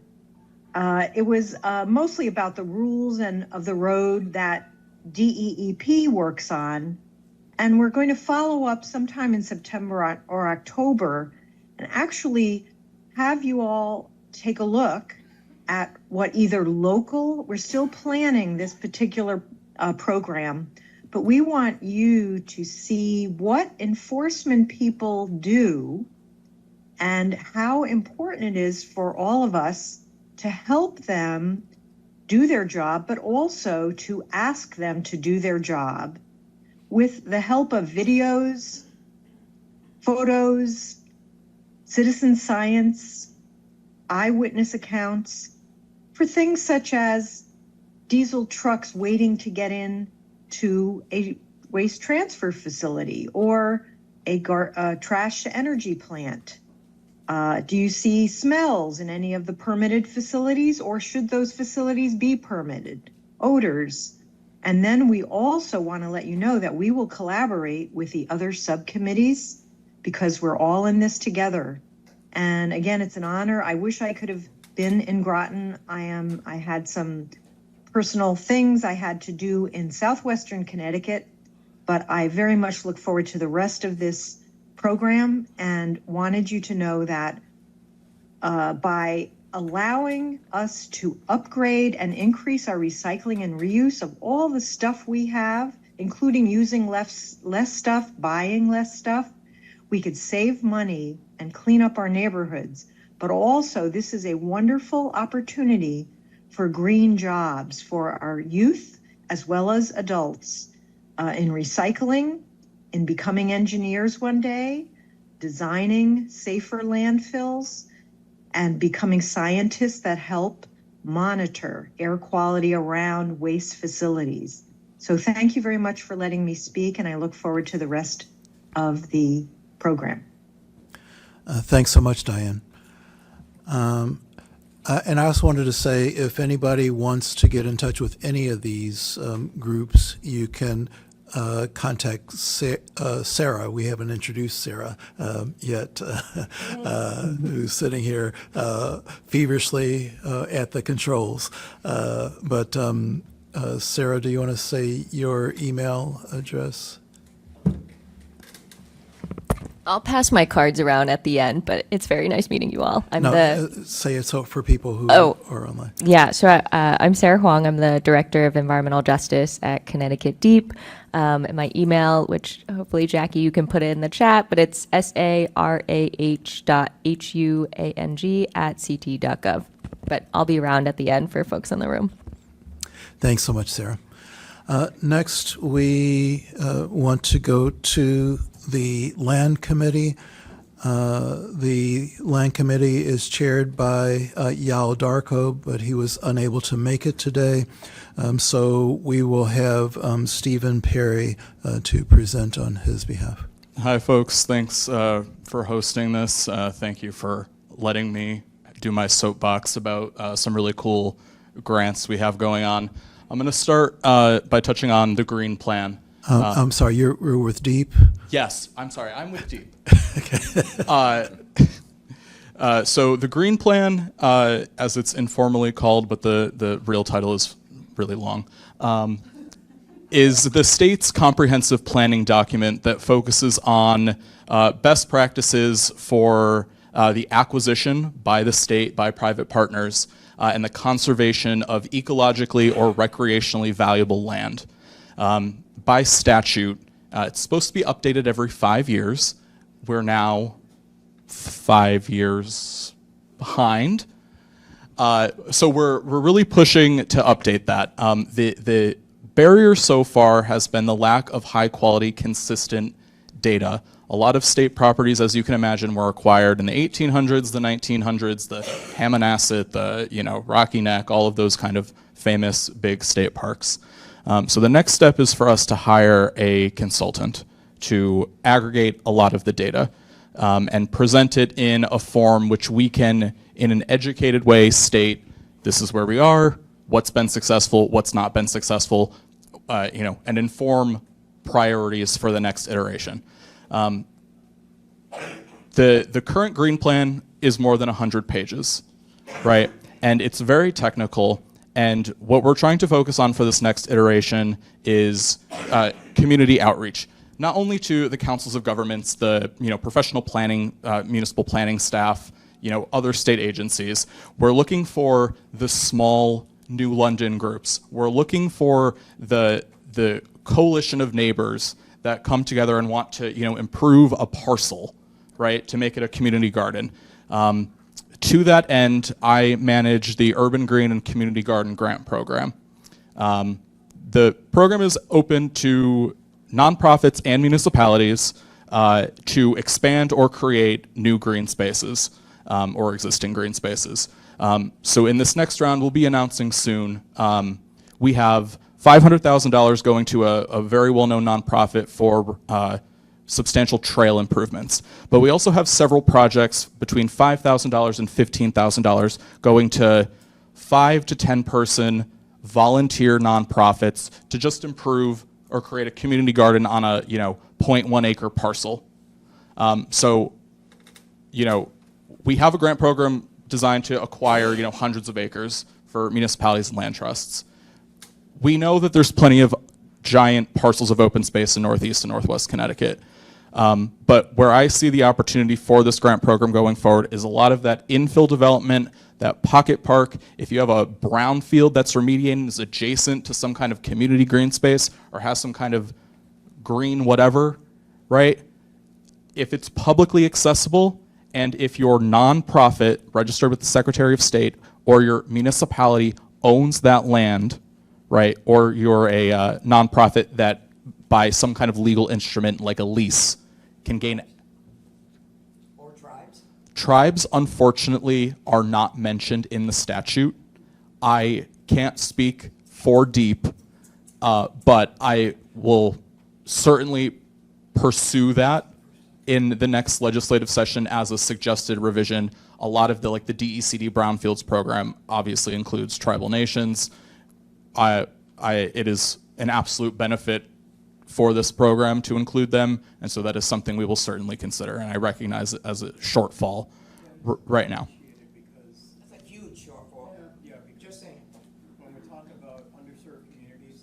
It was mostly about the rules and of the road that DEEP works on. And we're going to follow up sometime in September or October and actually have you all take a look at what either local, we're still planning this particular program, but we want you to see what enforcement people do and how important it is for all of us to help them do their job, but also to ask them to do their job with the help of videos, photos, citizen science, eyewitness accounts, for things such as diesel trucks waiting to get in to a waste transfer facility or a trash to energy plant. Do you see smells in any of the permitted facilities, or should those facilities be permitted? Odors. And then we also want to let you know that we will collaborate with the other subcommittees because we're all in this together. And again, it's an honor. I wish I could have been in Groton. I had some personal things I had to do in southwestern Connecticut, but I very much look forward to the rest of this program and wanted you to know that by allowing us to upgrade and increase our recycling and reuse of all the stuff we have, including using less stuff, buying less stuff, we could save money and clean up our neighborhoods. but also this is a wonderful opportunity for green jobs for our youth as well as adults in recycling, in becoming engineers one day, designing safer landfills, and becoming scientists that help monitor air quality around waste facilities. So thank you very much for letting me speak, and I look forward to the rest of the program. Thanks so much, Diane. And I also wanted to say, if anybody wants to get in touch with any of these groups, you can contact Sarah. We haven't introduced Sarah yet, who's sitting here feverishly at the controls. But Sarah, do you want to say your email address? I'll pass my cards around at the end, but it's very nice meeting you all. Say it so for people who are online. Yeah, so I'm Sarah Huang. I'm the Director of Environmental Justice at Connecticut Deep. And my email, which hopefully, Jackie, you can put it in the chat, but it's sarah.huang@ct.gov. But I'll be around at the end for folks in the room. Thanks so much, Sarah. Next, we want to go to the Land Committee. The Land Committee is chaired by Yao Darko, but he was unable to make it today. So we will have Stephen Perry to present on his behalf. Hi, folks. Thanks for hosting this. Thank you for letting me do my soapbox about some really cool grants we have going on. I'm going to start by touching on the Green Plan. I'm sorry, you're with Deep? Yes, I'm sorry, I'm with Deep. So the Green Plan, as it's informally called, but the real title is really long, is the state's comprehensive planning document that focuses on best practices for the acquisition by the state, by private partners, and the conservation of ecologically or recreationally valuable land. By statute, it's supposed to be updated every 5 years. We're now 5 years behind. So we're really pushing to update that. The barrier so far has been the lack of high quality, consistent data. A lot of state properties, as you can imagine, were acquired in the 1800s, the 1900s, the Hammonasset, the Rocky Neck, all of those kind of famous big state parks. So the next step is for us to hire a consultant to aggregate a lot of the data and present it in a form which we can, in an educated way, state this is where we are, what's been successful, what's not been successful, and inform priorities for the next iteration. The current Green Plan is more than 100 pages, right? And it's very technical. And what we're trying to focus on for this next iteration is community outreach, not only to the councils of governments, the professional planning, municipal planning staff, other state agencies. We're looking for the small New London groups. We're looking for the coalition of neighbors that come together and want to improve a parcel, right, to make it a community garden. To that end, I manage the Urban Green and Community Garden Grant Program. The program is open to nonprofits and municipalities to expand or create new green spaces or existing green spaces. So in this next round, we'll be announcing soon, we have $500,000 going to a very well-known nonprofit for substantial trail improvements. But we also have several projects between $5,000 and $15,000 going to 5 to 10 person volunteer nonprofits to just improve or create a community garden on a 0.1 acre parcel. So we have a grant program designed to acquire hundreds of acres for municipalities and land trusts. We know that there's plenty of giant parcels of open space in Northeast and Northwest Connecticut. But where I see the opportunity for this grant program going forward is a lot of that infill development, that pocket park. If you have a brown field that's remediated, is adjacent to some kind of community green space or has some kind of green whatever, right? If it's publicly accessible And if your nonprofit registered with the Secretary of State or your municipality owns that land, right, or you're a nonprofit that by some kind of legal instrument like a lease can gain. Or tribes? Tribes, unfortunately, are not mentioned in the statute. I can't speak for deep, but I will certainly pursue that in the next legislative session as a suggested revision. A lot of the DECD Brownfields program obviously includes tribal nations. It is an absolute benefit for this program to include them, and so that is something we will certainly consider, and I recognize it as a shortfall right now. That's a huge shortfall. Yeah, Just saying. when we talk about underserved communities,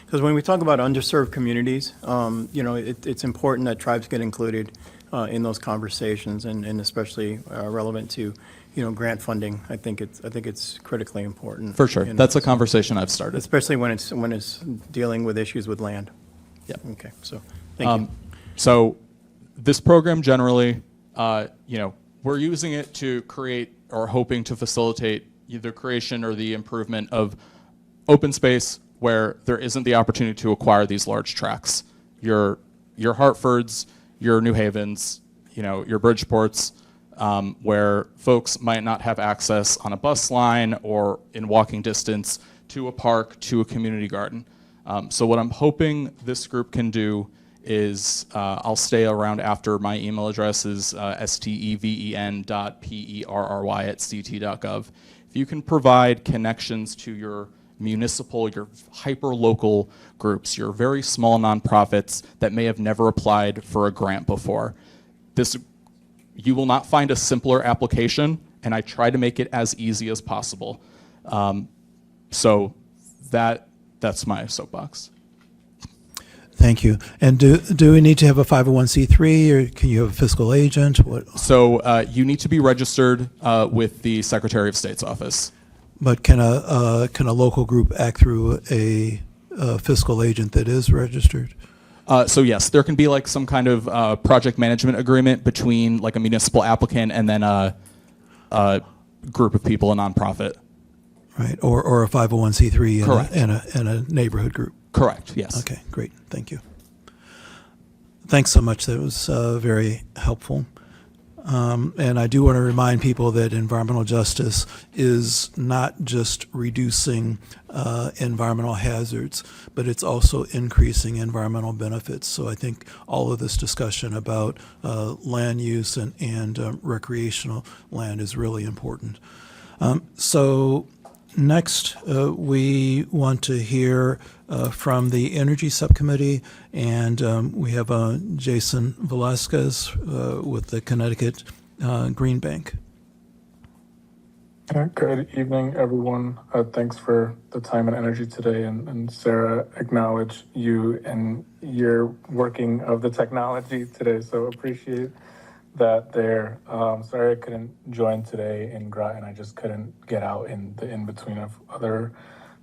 because when we talk about underserved communities, it's important that tribes get included in those conversations, and especially relevant to, grant funding. I think it's critically important. For sure, that's a conversation I've started. Especially when it's dealing with issues with land. Yeah. Okay, so, thank you. So this program generally, we're using it to create or hoping to facilitate the creation or the improvement of open space where there isn't the opportunity to acquire these large tracts. Your Hartfords, your New Havens, your Bridgeports, where folks might not have access on a bus line or in walking distance to a park, to a community garden. So what I'm hoping this group can do is, I'll stay around after my email address is steven.perry@ct.gov. If you can provide connections to your municipal, your hyper-local groups, your very small nonprofits that may have never applied for a grant before, you will not find a simpler application, and I try to make it as easy as possible. So that's my soapbox. Thank you. And do we need to have a 501c3, or can you have a fiscal agent? What? So you need to be registered with the Secretary of State's office. But can a local group act through a fiscal agent that is registered? So yes, there can be some kind of project management agreement between a municipal applicant and then a group of people, a nonprofit. Right, or a 501c3 Correct. in a neighborhood group. Correct, yes. Okay, great, thank you. Thanks so much, that was very helpful. And I do want to remind people that environmental justice is not just reducing environmental hazards, but it's also increasing environmental benefits. So I think all of this discussion about land use and recreational land is really important. So next, we want to hear from the Energy Subcommittee, and we have Jason Velasquez with the Connecticut Green Bank. Good evening, everyone. Thanks for the time and energy today. And Sarah, acknowledge you and your working of the technology today, so appreciate that there. Sorry I couldn't join today in Groton. I just couldn't get out in the in-between of other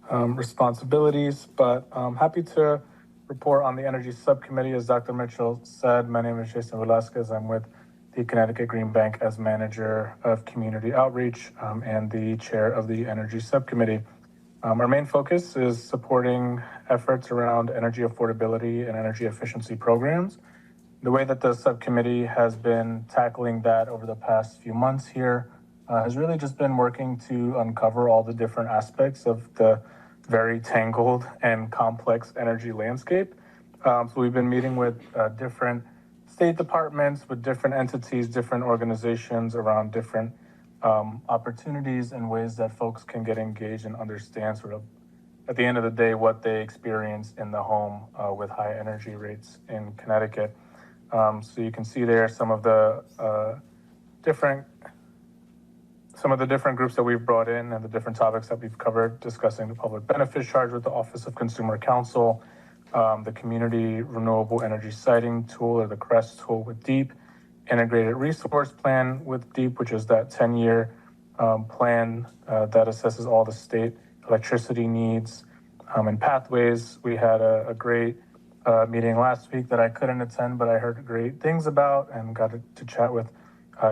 responsibilities, but I'm happy to report on the Energy Subcommittee. As Dr. Mitchell said, my name is Jason Velasquez. I'm with the Connecticut Green Bank as Manager of Community Outreach and the Chair of the Energy Subcommittee. Our main focus is supporting efforts around energy affordability and energy efficiency programs. The way that the subcommittee has been tackling that over the past few months here has really just been working to uncover all the different aspects of the very tangled and complex energy landscape. So we've been meeting with different state departments, with different entities, different organizations around different opportunities and ways that folks can get engaged and understand sort of at the end of the day what they experience in the home with high energy rates in Connecticut. So you can see there some of the different groups that we've brought in and the different topics that we've covered, discussing the public benefits charge with the Office of Consumer Counsel, the Community Renewable Energy Siting Tool, or the CREST tool with DEEP, Integrated Resource Plan with DEEP, which is that 10-year plan that assesses all the state electricity needs and pathways. We had a great meeting last week that I couldn't attend, but I heard great things about and got to chat with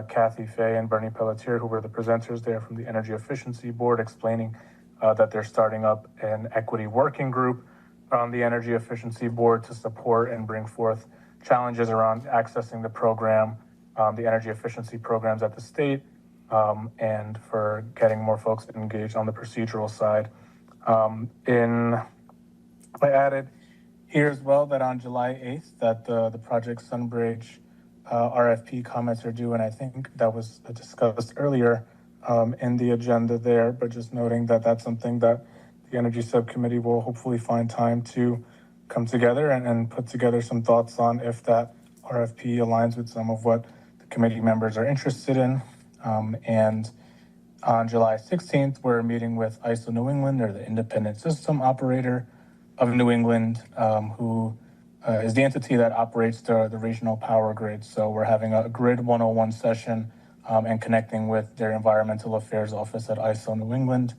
Kathy Fay and Bernie Pelletier, who were the presenters there from the Energy Efficiency Board, explaining that they're starting up an equity working group on the Energy Efficiency Board to support and bring forth challenges around accessing the program, the energy efficiency programs at the state, and for getting more folks engaged on the procedural side. I added here as well that on July 8th that the Project Sunbridge RFP comments are due, and I think that was discussed earlier in the agenda there, but just noting that that's something that the Energy Subcommittee will hopefully find time to come together and put together some thoughts on if that RFP aligns with some of what the committee members are interested in. And on July 16th, we're meeting with ISO New England, or the Independent System Operator of New England, who is the entity that operates the regional power grid. So we're having a Grid 101 session and connecting with their Environmental Affairs Office at ISO New England.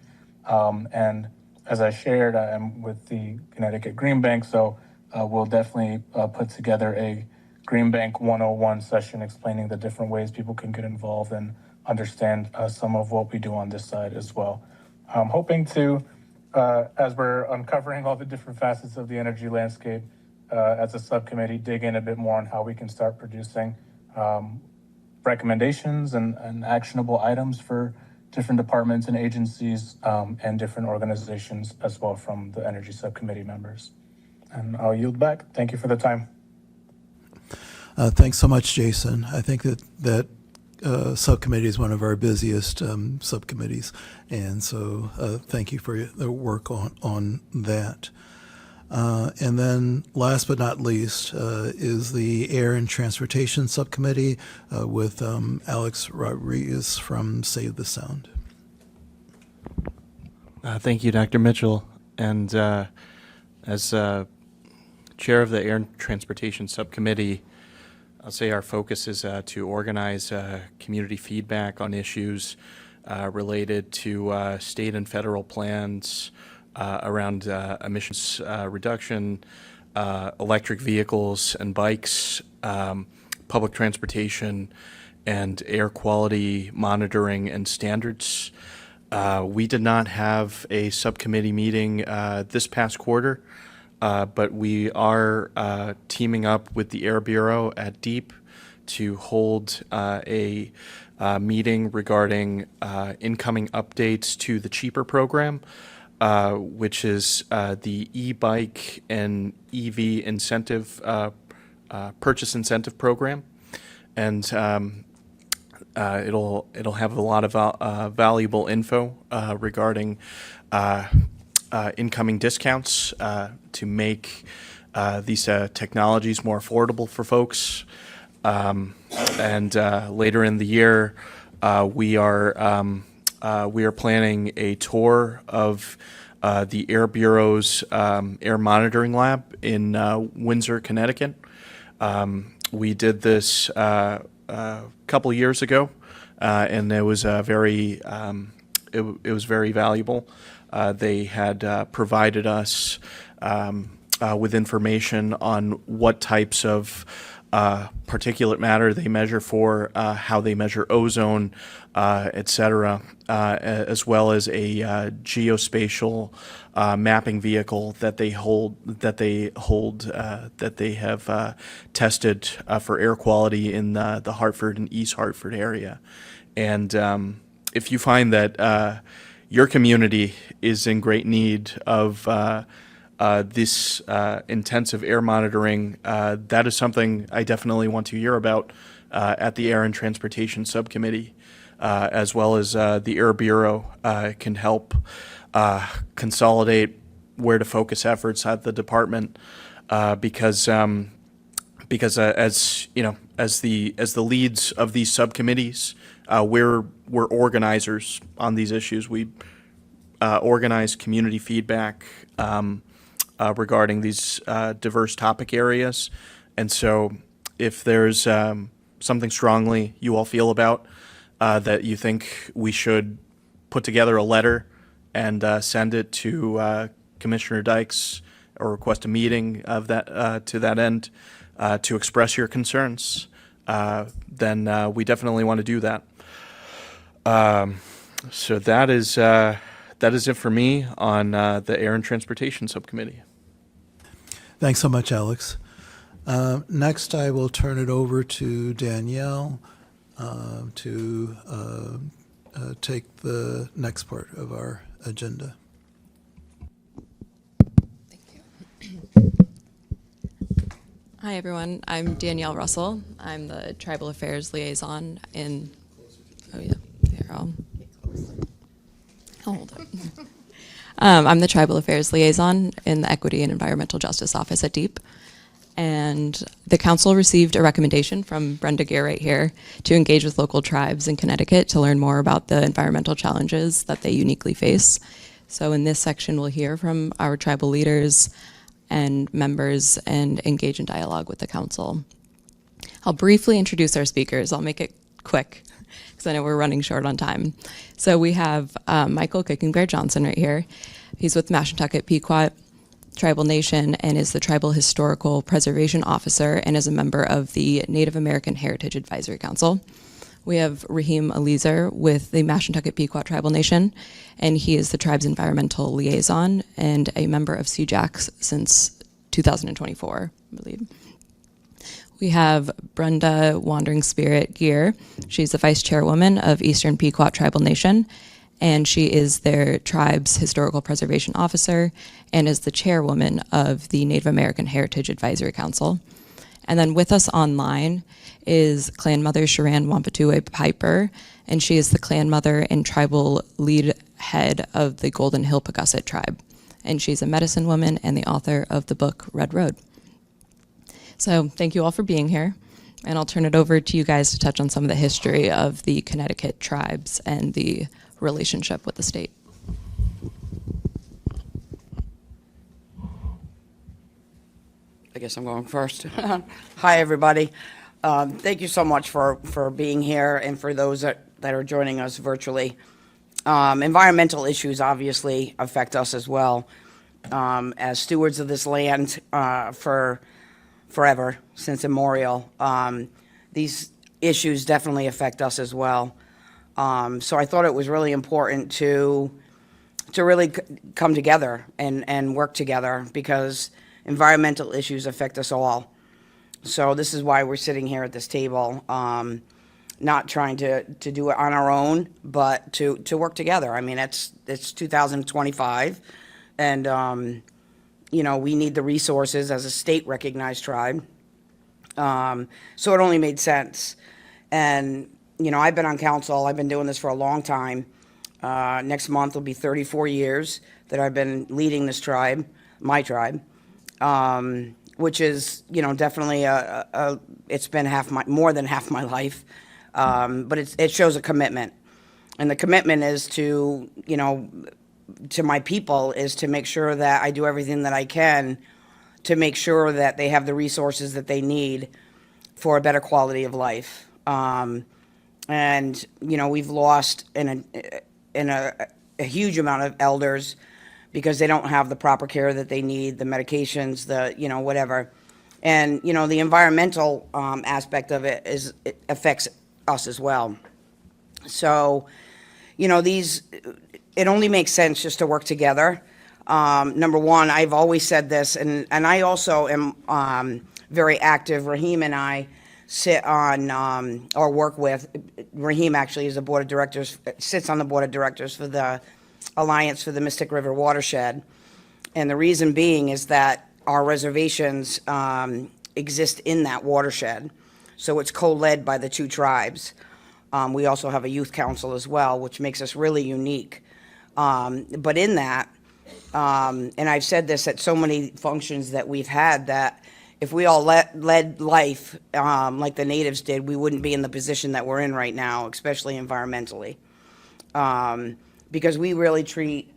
And as I shared, I'm with the Connecticut Green Bank, so we'll definitely put together a Green Bank 101 session explaining the different ways people can get involved and understand some of what we do on this side as well. I'm hoping to, as we're uncovering all the different facets of the energy landscape, as a subcommittee, dig in a bit more on how we can start producing recommendations and actionable items for different departments and agencies and different organizations as well from the energy subcommittee members. And I'll yield back. Thank you for the time. Thanks so much, Jason. I think that subcommittee is one of our busiest subcommittees, and so thank you for the work on that. And then last but not least is the Air and Transportation Subcommittee with Alex Rodriguez from Save the Sound. Thank you, Dr. Mitchell. And as chair of the Air and Transportation Subcommittee, I'll say our focus is to organize community feedback on issues related to state and federal plans around emissions reduction, electric vehicles and bikes, public transportation, and air quality monitoring and standards. We did not have a subcommittee meeting this past quarter, but we are teaming up with the Air Bureau at DEEP to hold a meeting regarding incoming updates to the CHEAPER program, which is the e-bike and EV incentive purchase incentive program, and it'll have a lot of valuable info regarding incoming discounts to make these technologies more affordable for folks. And later in the year, we are planning a tour of the Air Bureau's Air Monitoring Lab in Windsor, Connecticut. We did this a couple years ago, and it was very valuable. They had provided us with information on what types of particulate matter they measure for, how they measure ozone, et cetera, as well as a geospatial mapping vehicle that they have tested for air quality in the Hartford and East Hartford area. And if you find that your community is in great need of this intensive air monitoring, that is something I definitely want to hear about at the Air and Transportation Subcommittee, as well as the Air Bureau can help consolidate where to focus efforts at the department, because as you know, as the leads of these subcommittees, we're organizers on these issues. We organize community feedback regarding these diverse topic areas. And so if there's something strongly you all feel about that you think we should put together a letter and send it to Commissioner Dykes or request a meeting of that to that end to express your concerns, then we definitely want to do that. So that is it for me on the Air and Transportation Subcommittee. Thanks so much, Alex. Next, I will turn it over to Danielle to take the next part of our agenda. Hi, everyone. I'm Danielle Russell. I'm the Tribal Affairs Liaison in, hold up. I'm the Tribal Affairs Liaison in the Equity and Environmental Justice Office at DEEP. And the council received a recommendation from Brenda Gear right here to engage with local tribes in Connecticut to learn more about the environmental challenges that they uniquely face. So in this section, we'll hear from our tribal leaders and members and engage in dialogue with the council. I'll briefly introduce our speakers. I'll make it quick because I know we're running short on time. So we have Michael Kicking Bear Johnson right here. He's with Mashantucket Pequot Tribal Nation and is the Tribal Historical Preservation Officer and is a member of the Native American Heritage Advisory Council. We have Raheem Alizer with the Mashantucket Pequot Tribal Nation, and he is the tribe's environmental liaison and a member of CEEJAC since 2024, I believe. We have Brenda Wandering Spirit Gear. She's the vice chairwoman of Eastern Pequot Tribal Nation, and she is their tribe's historical preservation officer and is the chairwoman of the Native American Heritage Advisory Council. And then with us online is clan mother Sharan Wampatuwe Piper, and she is the clan mother and tribal lead head of the Golden Hill Pagusset tribe. And she's a medicine woman and the author of the book Red Road. So thank you all for being here. And I'll turn it over to you guys to touch on some of the history of the Connecticut tribes and the relationship with the state. I guess I'm going first. Hi, everybody. Thank you so much for being here and for those that are joining us virtually. Environmental issues obviously affect us as well. As stewards of this land for forever, since immemorial, these issues definitely affect us as well. So I thought it was really important to really come together and work together because environmental issues affect us all. So this is why we're sitting here at this table, not trying to do it on our own, but to work together. I mean, it's 2025, and we need the resources as a state-recognized tribe. So it only made sense. And I've been on council. I've been doing this for a long time. Next month will be 34 years that I've been leading this tribe, my tribe, which is, definitely it's been more than half my life. But it shows a commitment. And the commitment is to my people is to make sure that I do everything that I can to make sure that they have the resources that they need for a better quality of life. And we've lost in a huge amount of elders because they don't have the proper care that they need, the medications, whatever. And the environmental aspect of it affects us as well. So it only makes sense just to work together. Number one, I've always said this, and I also am very active. Raheem and I sit on or work with. Raheem actually is the board of directors, sits on the board of directors for the Alliance for the Mystic River Watershed. And the reason being is that our reservations exist in that watershed. So it's co-led by the two tribes. We also have a youth council as well, which makes us really unique. But in that, and I've said this at so many functions that we've had, that if we all led life like the natives did, we wouldn't be in the position that we're in right now, especially environmentally. Because we really treat,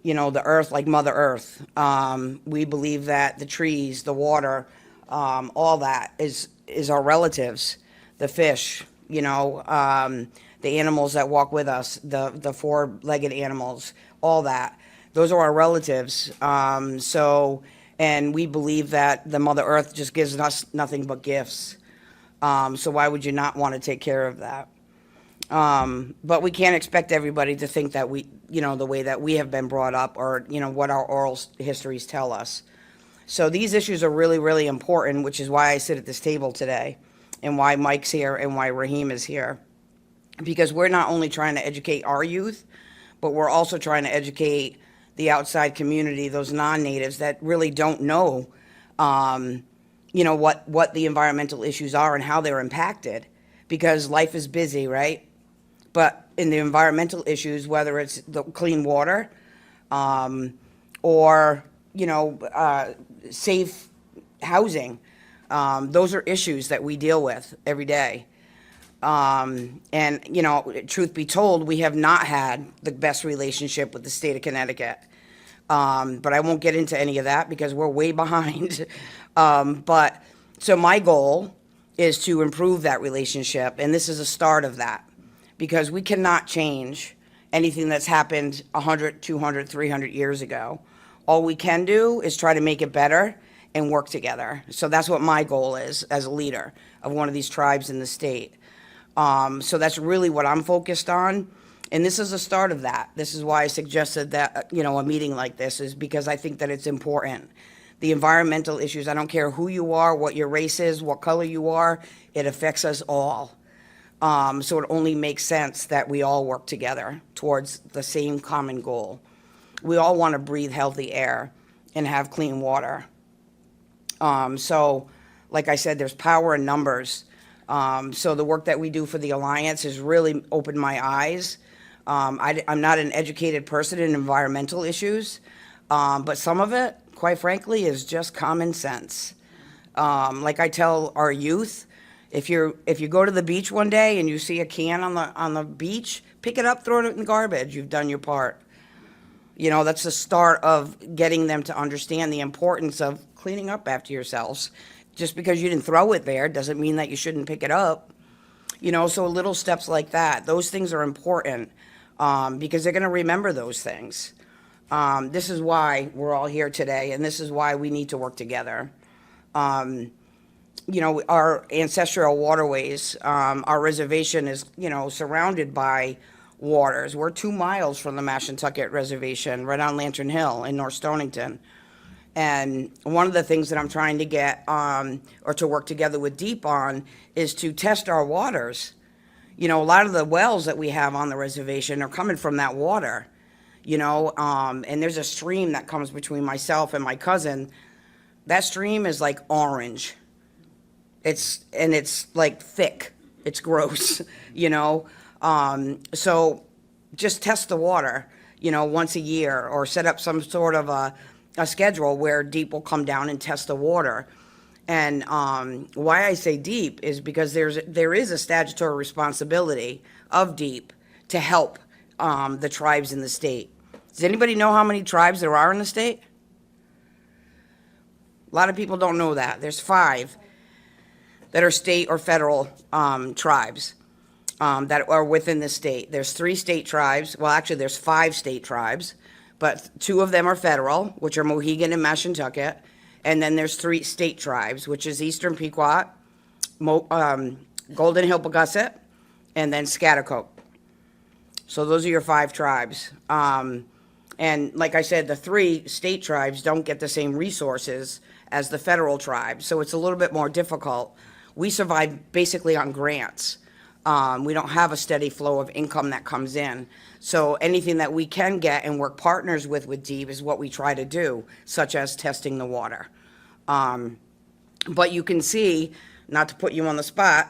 the earth like Mother Earth. We believe that the trees, the water, all that is our relatives, the fish, the animals that walk with us, the four-legged animals, all that. Those are our relatives. So And we believe that the Mother Earth just gives us nothing but gifts. So why would you not want to take care of that? But we can't expect everybody to think that we, the way that we have been brought up or, what our oral histories tell us. So these issues are really, really important, which is why I sit at this table today and why Mike's here and why Raheem is here. Because we're not only trying to educate our youth, but we're also trying to educate the outside community, those non-natives that really don't know, what the environmental issues are and how they're impacted. Because life is busy, right? But in the environmental issues, whether it's the clean water, or, safe housing, those are issues that we deal with every day. And, truth be told, we have not had the best relationship with the state of Connecticut. But I won't get into any of that because we're way behind. So my goal is to improve that relationship, and this is a start of that. Because we cannot change anything that's happened 100, 200, 300 years ago. All we can do is try to make it better and work together. So that's what my goal is as a leader of one of these tribes in the state. So that's really what I'm focused on. And this is a start of that. This is why I suggested that, a meeting like this is because I think that it's important. The environmental issues, I don't care who you are, what your race is, what color you are, it affects us all. So it only makes sense that we all work together towards the same common goal. We all want to breathe healthy air and have clean water. So, like I said, there's power in numbers. So the work that we do for the Alliance has really opened my eyes. I'm not an educated person in environmental issues, but some of it, quite frankly, is just common sense. Like I tell our youth, if you go to the beach one day and you see a can on the beach, pick it up, throw it in the garbage. You've done your part. That's the start of getting them to understand the importance of cleaning up after yourselves. Just because you didn't throw it there doesn't mean that you shouldn't pick it up. So little steps like that, those things are important because they're going to remember those things. This is why we're all here today, and this is why we need to work together. Our ancestral waterways, our reservation is, surrounded by waters. We're 2 miles from the Mashantucket Reservation, right on Lantern Hill in North Stonington. And one of the things that I'm trying to get, or to work together with DEEP on, is to test our waters. A lot of the wells that we have on the reservation are coming from that water, and there's a stream that comes between myself and my cousin. That stream is like orange. It's like thick. It's gross, So just test the water, once a year, or set up some sort of a schedule where DEEP will come down and test the water. And why I say DEEP is because there is a statutory responsibility of DEEP to help the tribes in the state. Does anybody know how many tribes there are in the state? A lot of people don't know that. There's 5 that are state or federal tribes that are within the state. There's 3 state tribes. Well, actually, there's 5 state tribes, but 2 of them are federal, which are Mohegan and Mashantucket. And then there's 3 state tribes, which is Eastern Pequot, Golden Hill-Pagusset, and then Schaghticoke. So those are your 5 tribes. And like I said, the 3 state tribes don't get the same resources as the federal tribes, so it's a little bit more difficult. We survive basically on grants. We don't have a steady flow of income that comes in. So anything that we can get and work partners with DEEP is what we try to do, such as testing the water. But you can see, not to put you on the spot,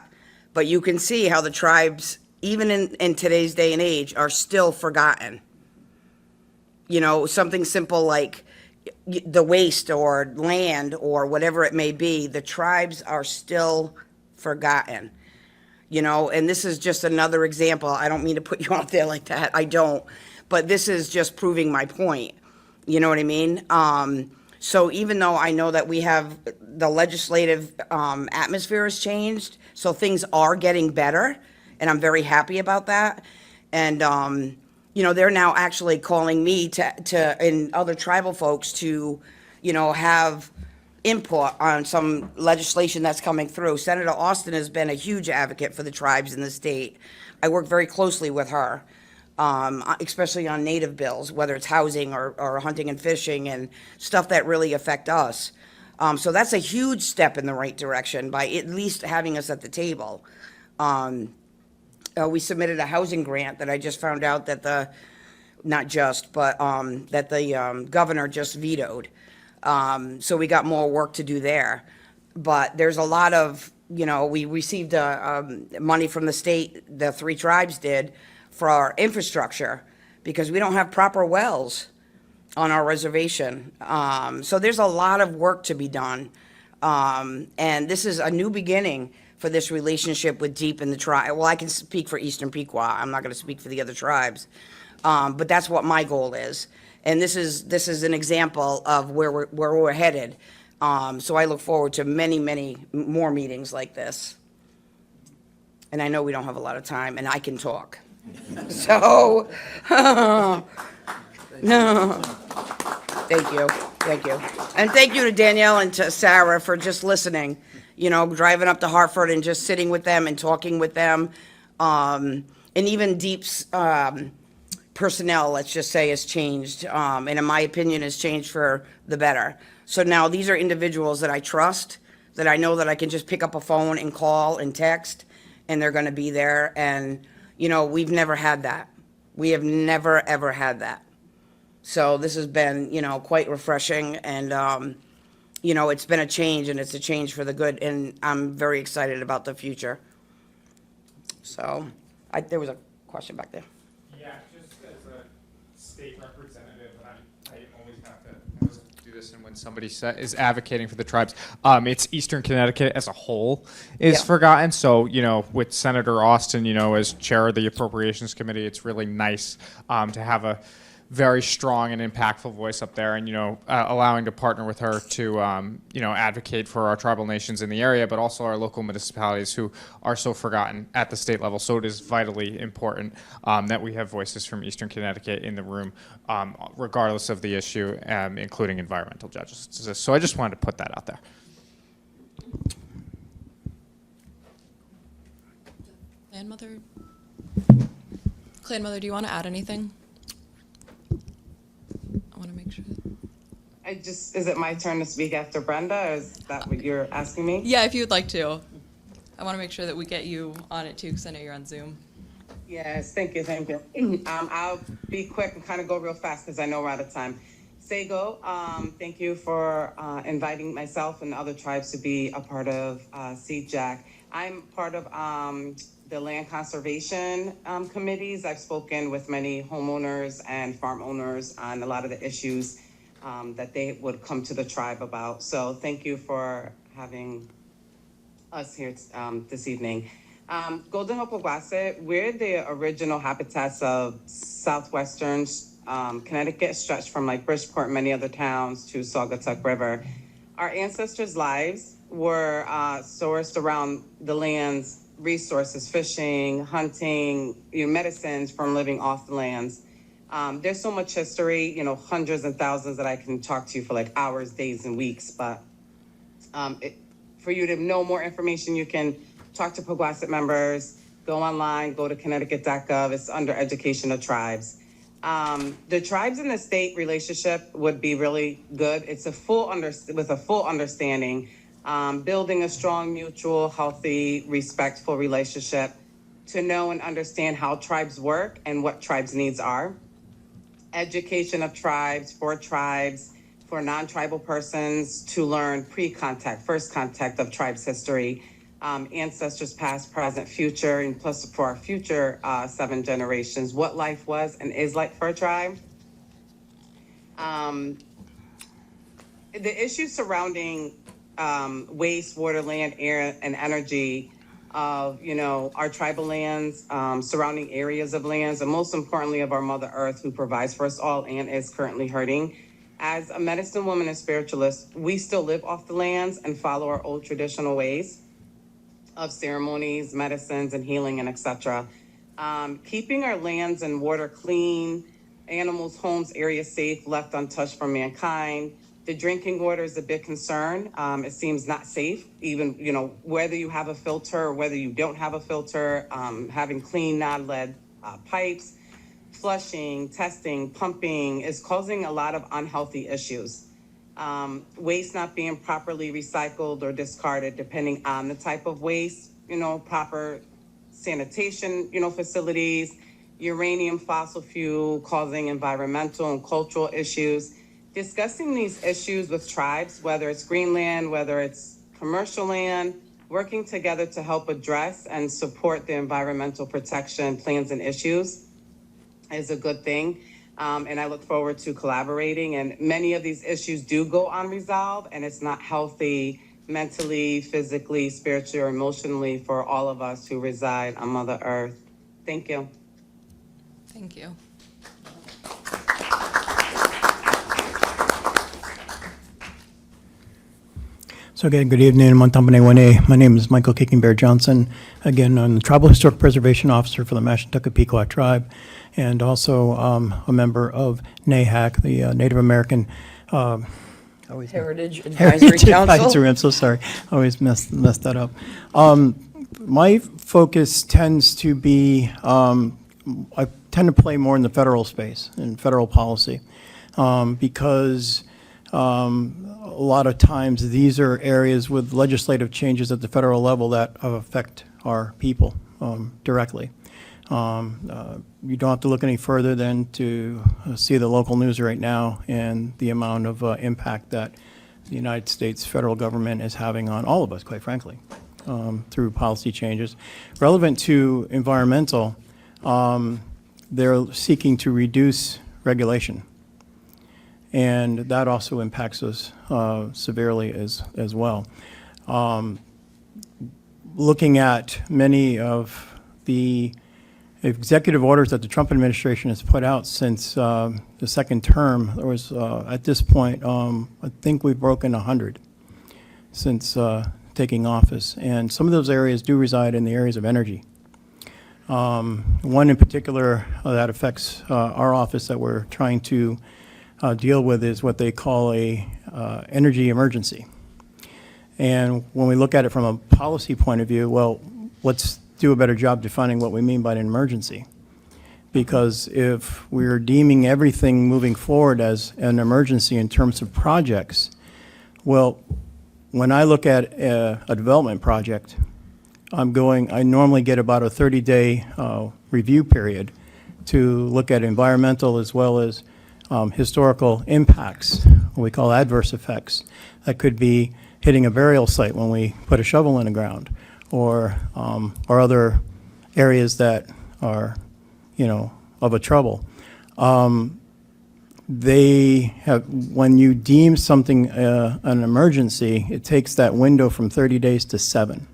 but you can see how the tribes, even in today's day and age, are still forgotten. Something simple like the waste or land or whatever it may be, the tribes are still forgotten. And this is just another example. I don't mean to put you out there like that. I don't. But this is just proving my point. You know what I mean? So even though I know that we have the legislative atmosphere has changed, so things are getting better, and I'm very happy about that. And, they're now actually calling me to and other tribal folks to, have input on some legislation that's coming through. Senator Austin has been a huge advocate for the tribes in the state. I work very closely with her, especially on native bills, whether it's housing or hunting and fishing and stuff that really affect us. So that's a huge step in the right direction by at least having us at the table. We submitted a housing grant that I just found out that that the governor just vetoed. So we got more work to do there. But there's a lot of, we received money from the state, the 3 tribes did, for our infrastructure, because we don't have proper wells on our reservation. So there's a lot of work to be done. And this is a new beginning for this relationship with Deep and the tribe. Well, I can speak for Eastern Pequot. I'm not going to speak for the other tribes. But that's what my goal is. And this is an example of where we're headed. So I look forward to many, many more meetings like this. And I know we don't have a lot of time, and I can talk. So, no. Thank you. And thank you to Danielle and to Sarah for just listening, driving up to Hartford and just sitting with them and talking with them. And even Deep's personnel, let's just say, has changed, and in my opinion, has changed for the better. So now these are individuals that I trust, that I know that I can just pick up a phone and call and text, and they're going to be there. And, we've never had that. We have never, ever had that. So this has been, quite refreshing, and, it's been a change, and it's a change for the good, and I'm very excited about the future. So, there was a question back there. Yeah, just as a state representative, and I always have to do this, and when somebody is advocating for the tribes, it's Eastern Connecticut as a whole is forgotten. So, with Senator Austin, as chair of the Appropriations Committee, it's really nice to have a very strong and impactful voice up there, and allowing to partner with her to advocate for our tribal nations in the area, but also our local municipalities who are so forgotten at the state level. So it is vitally important that we have voices from Eastern Connecticut in the room, regardless of the issue, including environmental justice. So I just wanted to put that out there. Clan Mother, do you want to add anything? I want to make sure. Is it my turn to speak after Brenda, or is that what you're asking me? Yeah, if you would like to. I want to make sure that we get you on it too, because I know you're on Zoom. Yes, thank you. I'll be quick and kind of go real fast because I know we're out of time. Sego, thank you for inviting myself and other tribes to be a part of CEEJAC. I'm part of the land conservation committees. I've spoken with many homeowners and farm owners on a lot of the issues that they would come to the tribe about. So thank you for having us here this evening. Golden Hope Owasse, we're the original habitats of southwestern Connecticut, stretched from Bridgeport and many other towns to Saugatuck River. Our ancestors' lives were sourced around the land's resources, fishing, hunting, medicines from living off the lands. There's so much history, hundreds and thousands that I can talk to you for hours, days, and weeks. But for you to know more information, you can talk to Powasset members, go online, go to Connecticut.gov. It's under Education of Tribes. The tribes and the state relationship would be really good. It's with a full understanding, building a strong, mutual, healthy, respectful relationship to know and understand how tribes work and what tribes' needs are. Education of tribes, for non-tribal persons to learn pre-contact, first contact of tribes' history, ancestors past, present, future, and plus for our future 7 generations, what life was and is like for a tribe. The issues surrounding waste, water, land, air, and energy of, our tribal lands, surrounding areas of lands, and most importantly of our Mother Earth, who provides for us all and is currently hurting. As a medicine woman and spiritualist, we still live off the lands and follow our old traditional ways of ceremonies, medicines, and healing, and etc. Keeping our lands and water clean, animals, homes, areas safe, left untouched from mankind, The drinking water is a big concern. It seems not safe, even, whether you have a filter or whether you don't have a filter, having clean non-lead pipes, flushing, testing, pumping is causing a lot of unhealthy issues. Waste not being properly recycled or discarded, depending on the type of waste, proper sanitation, facilities, uranium, fossil fuel causing environmental and cultural issues. Discussing these issues with tribes, whether it's Greenland, whether it's commercial land, working together to help address and support the environmental protection plans and issues is a good thing. And I look forward to collaborating. And many of these issues do go unresolved, and it's not healthy mentally, physically, spiritually, or emotionally for all of us who reside on Mother Earth. Thank you. Thank you. So again, good evening, Montampane Wane. My name is Michael Kicking Bear Johnson. Again, I'm the Tribal Historic Preservation Officer for the Mashantucket Pequot Tribe, and also a member of NAHAC, the Native American Heritage Advisory Council. I'm so sorry. I always mess that up. My focus tends to be, I tend to play more in the federal space, in federal policy, because a lot of times these are areas with legislative changes at the federal level that affect our people directly. You don't have to look any further than to see the local news right now and the amount of impact that the United States federal government is having on all of us, quite frankly, through policy changes. Relevant to environmental, they're seeking to reduce regulation. And that also impacts us severely as well. Looking at many of the executive orders that the Trump administration has put out since the second term, there was, at this point, I think we've broken 100 since taking office. And some of those areas do reside in the areas of energy. One in particular that affects our office that we're trying to deal with is what they call a energy emergency. And when we look at it from a policy point of view, well, let's do a better job defining what we mean by an emergency. Because if we're deeming everything moving forward as an emergency in terms of projects, well, when I look at a development project, I normally get about a 30-day review period to look at environmental as well as historical impacts, what we call adverse effects. That could be hitting a burial site when we put a shovel in the ground, or other areas that are, of a trouble. They have, when you deem something an emergency, it takes that window from 30 days to 7.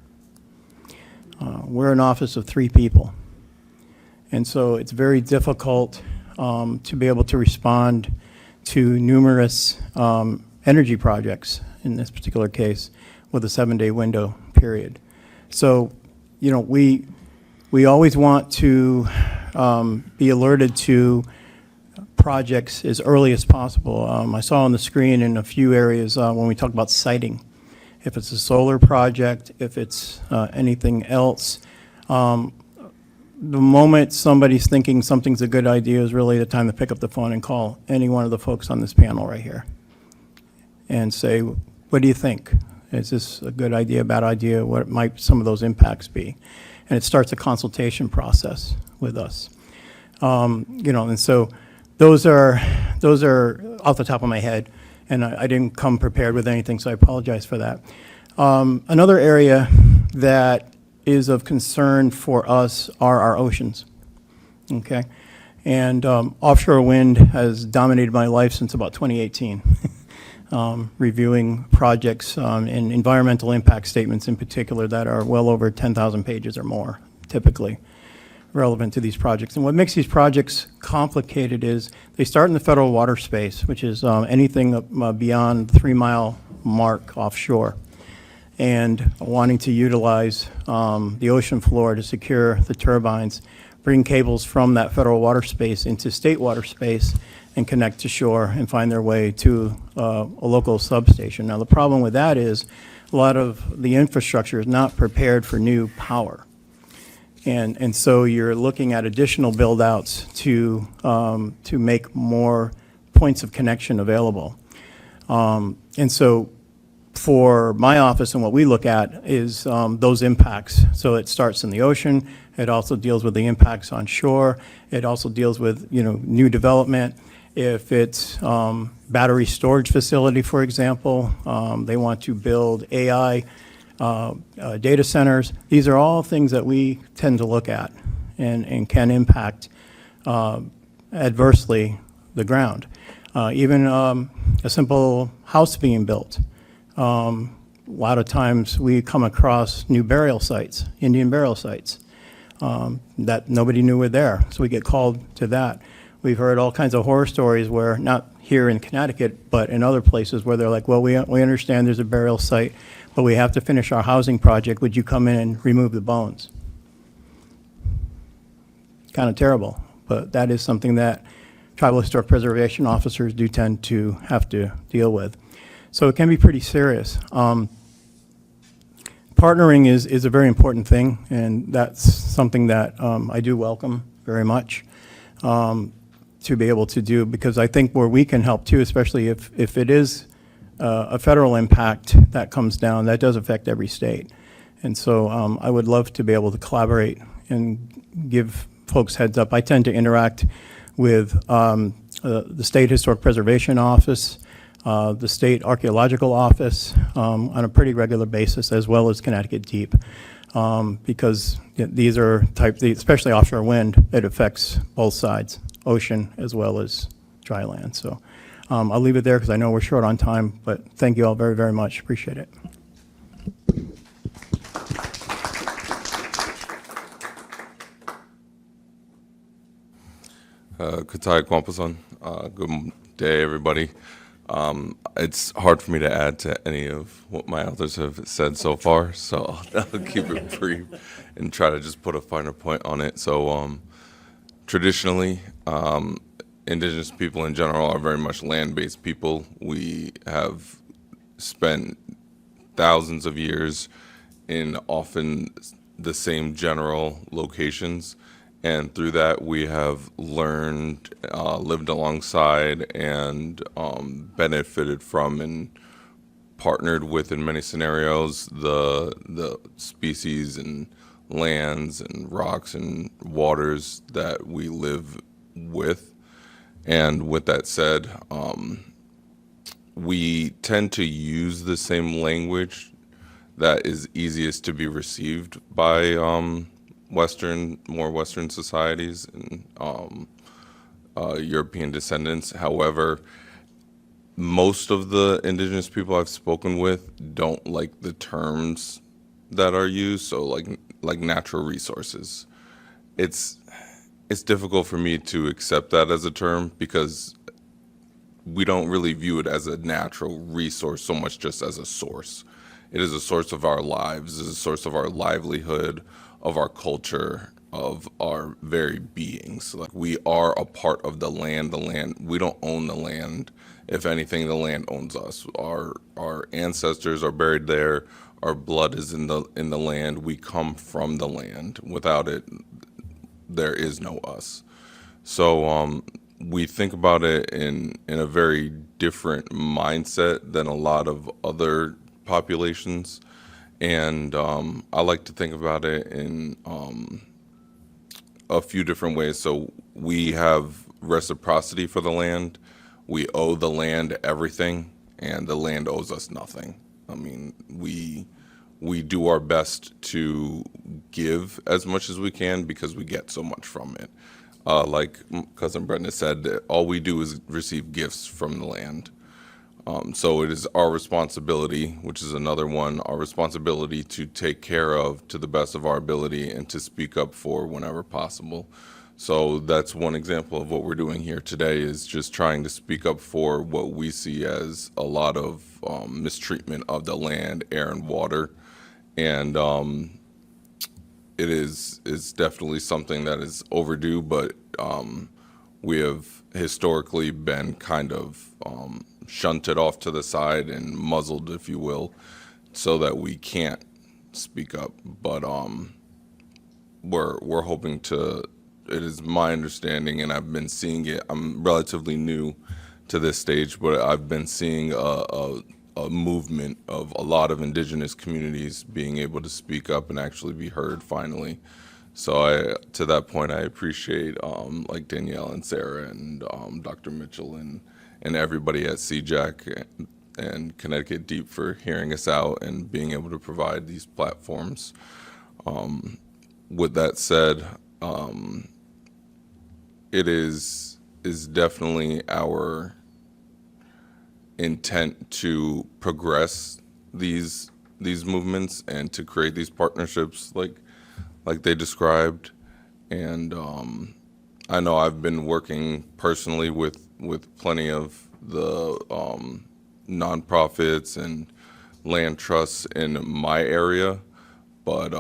We're an office of 3 people. And so it's very difficult to be able to respond to numerous energy projects, in this particular case, with a 7-day window period. So, we always want to be alerted to projects as early as possible. I saw on the screen in a few areas when we talk about siting, if it's a solar project, if it's anything else, the moment somebody's thinking something's a good idea is really the time to pick up the phone and call any one of the folks on this panel right here and say, what do you think? Is this a good idea, bad idea? What might some of those impacts be? And it starts a consultation process with us. And so those are off the top of my head, and I didn't come prepared with anything, so I apologize for that. Another area that is of concern for us are our oceans, okay? And offshore wind has dominated my life since about 2018, reviewing projects and environmental impact statements in particular that are well over 10,000 pages or more, typically relevant to these projects. And what makes these projects complicated is they start in the federal water space, which is anything beyond the 3-mile mark offshore, and wanting to utilize the ocean floor to secure the turbines, bring cables from that federal water space into state water space, and connect to shore and find their way to a local substation. Now, the problem with that is a lot of the infrastructure is not prepared for new power. And so you're looking at additional build-outs to make more points of connection available. And so for my office and what we look at is those impacts. So it starts in the ocean. It also deals with the impacts on shore. It also deals with, new development. If it's battery storage facility, for example, they want to build AI data centers. These are all things that we tend to look at and can impact adversely the ground. Even a simple house being built. A lot of times we come across new burial sites, Indian burial sites, that nobody knew were there. So we get called to that. We've heard all kinds of horror stories where, not here in Connecticut, but in other places where they're like, well, we understand there's a burial site, but we have to finish our housing project. Would you come in and remove the bones? Kind of terrible, but that is something that tribal historic preservation officers do tend to have to deal with. So it can be pretty serious. Partnering is a very important thing, and that's something that I do welcome very much to be able to do, because I think where we can help too, especially if it is a federal impact that comes down, that does affect every state. And so I would love to be able to collaborate and give folks heads up. I tend to interact with the State Historic Preservation Office, the State Archaeological Office on a pretty regular basis, as well as Connecticut Deep, because these are especially offshore wind, it affects both sides, ocean as well as dry land. So I'll leave it there because I know we're short on time, but thank you all very, very much. Appreciate it. Katai Kwampason. Good day, everybody. It's hard for me to add to any of what my others have said so far, so I'll keep it brief and try to just put a finer point on it. So traditionally, indigenous people in general are very much land-based people. We have spent thousands of years in often the same general locations. And through that, we have learned, lived alongside, and benefited from and partnered with, in many scenarios, the species and lands and rocks and waters that we live with. And with that said, we tend to use the same language that is easiest to be received by more Western societies and European descendants. However, most of the indigenous people I've spoken with don't like the terms that are used. So like natural resources, it's difficult for me to accept that as a term because we don't really view it as a natural resource so much just as a source. It is a source of our lives, it is a source of our livelihood, of our culture, of our very beings. Like, we are a part of the land. We don't own the land. If anything, the land owns us. Our ancestors are buried there. Our blood is in the land. We come from the land. Without it, there is no us. So we think about it in a very different mindset than a lot of other populations. And I like to think about it in a few different ways. So we have reciprocity for the land. We owe the land everything, and the land owes us nothing. I mean, we do our best to give as much as we can because we get so much from it. Like Cousin Brenda said, all we do is receive gifts from the land. So it is our responsibility, which is another one, our responsibility to take care of to the best of our ability and to speak up for whenever possible. So that's one example of what we're doing here today, is just trying to speak up for what we see as a lot of mistreatment of the land, air, and water. And it is definitely something that is overdue, but we have historically been kind of shunted off to the side and muzzled, if you will, so that we can't speak up. But we're hoping to. It is my understanding, and I've been seeing it. I'm relatively new to this stage, but I've been seeing a movement of a lot of indigenous communities being able to speak up and actually be heard finally. So to that point, I appreciate like Danielle and Sarah and Dr. Mitchell and everybody at CEEJAC and Connecticut Deep for hearing us out and being able to provide these platforms. With that said, it is definitely our intent to progress these movements and to create these partnerships like they described. And I know I've been working personally with plenty of the nonprofits and land trusts in my area, but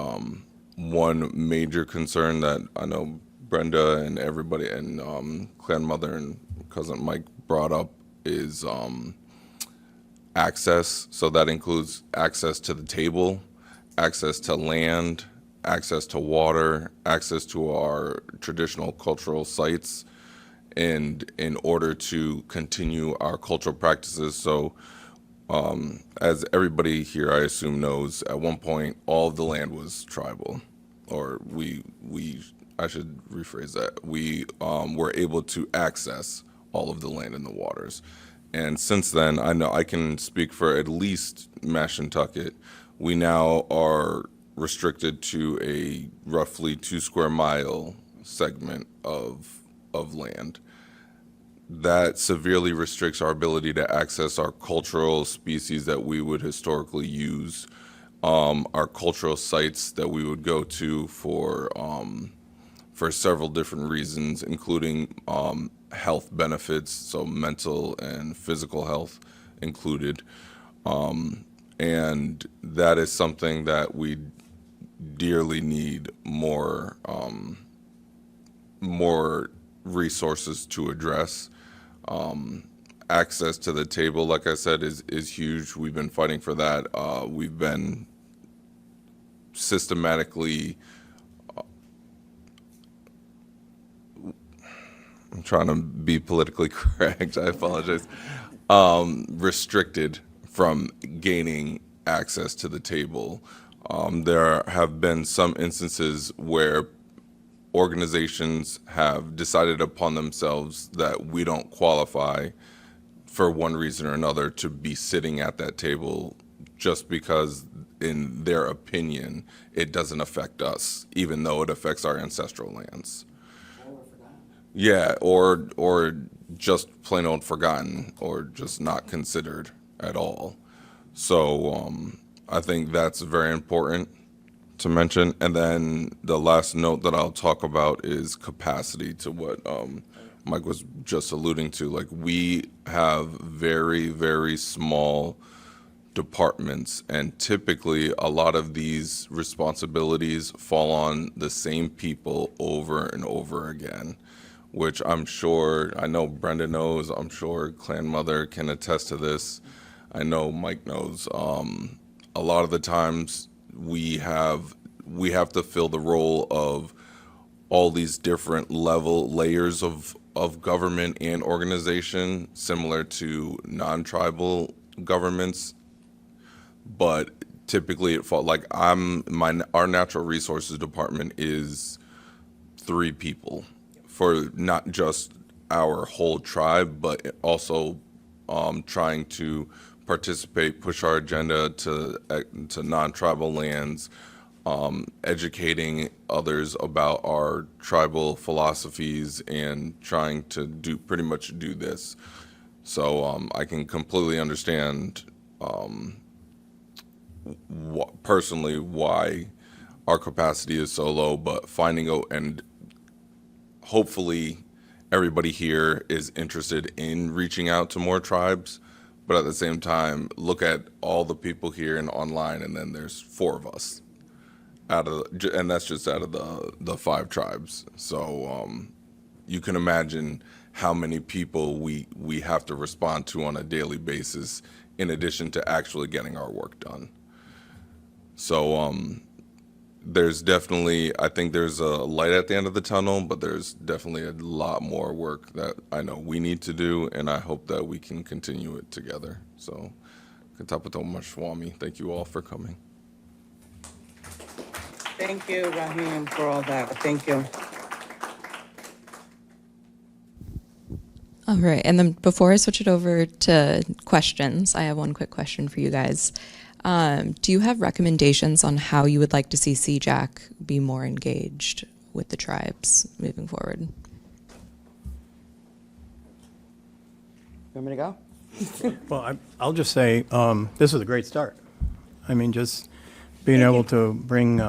one major concern that I know Brenda and everybody and Clan Mother and Cousin Mike brought up is access. So that includes access to the table, access to land, access to water, access to our traditional cultural sites, and in order to continue our cultural practices. So as everybody here, I assume, knows, at one point, all of the land was tribal, or I should rephrase that. We were able to access all of the land and the waters. And since then, I know I can speak for at least Mashantucket. We now are restricted to a roughly 2 square mile segment of land. That severely restricts our ability to access our cultural species that we would historically use, our cultural sites that we would go to for several different reasons, including health benefits, so mental and physical health included. And that is something that we dearly need more resources to address. Access to the table, like I said, is huge. We've been fighting for that. We've been systematically, I'm trying to be politically correct, I apologize, restricted from gaining access to the table. There have been some instances where organizations have decided upon themselves that we don't qualify for one reason or another to be sitting at that table just because, in their opinion, it doesn't affect us, even though it affects our ancestral lands. Yeah, or just plain old forgotten, or just not considered at all. So I think that's very important to mention. And then the last note that I'll talk about is capacity, to what Mike was just alluding to. Like, we have very, very small departments, and typically a lot of these responsibilities fall on the same people over and over again, which I'm sure, I know Brenda knows, I'm sure Clan Mother can attest to this. I know Mike knows. A lot of the times we have to fill the role of all these different layers of government and organization, similar to non-tribal governments. But typically it falls, like our natural resources department is 3 people for not just our whole tribe, but also trying to participate, push our agenda to non-tribal lands, educating others about our tribal philosophies, and trying to pretty much do this. So I can completely understand personally why our capacity is so low, but finding out, and hopefully everybody here is interested in reaching out to more tribes. But at the same time, look at all the people here and online, and then there's 4 of us and that's just out of the 5 tribes. So you can imagine how many people we have to respond to on a daily basis in addition to actually getting our work done. So there's definitely, I think there's a light at the end of the tunnel, but there's definitely a lot more work that I know we need to do, and I hope that we can continue it together. So, Katapato Mashwami, thank you all for coming. Thank you, Rahim, for all that. Thank you. All right, and then before I switch it over to questions, I have one quick question for you guys. Do you have recommendations on how you would like to see CEEJAC be more engaged with the tribes moving forward? You want me to go? Well, I'll just say, this is a great start. I mean, just being able to bring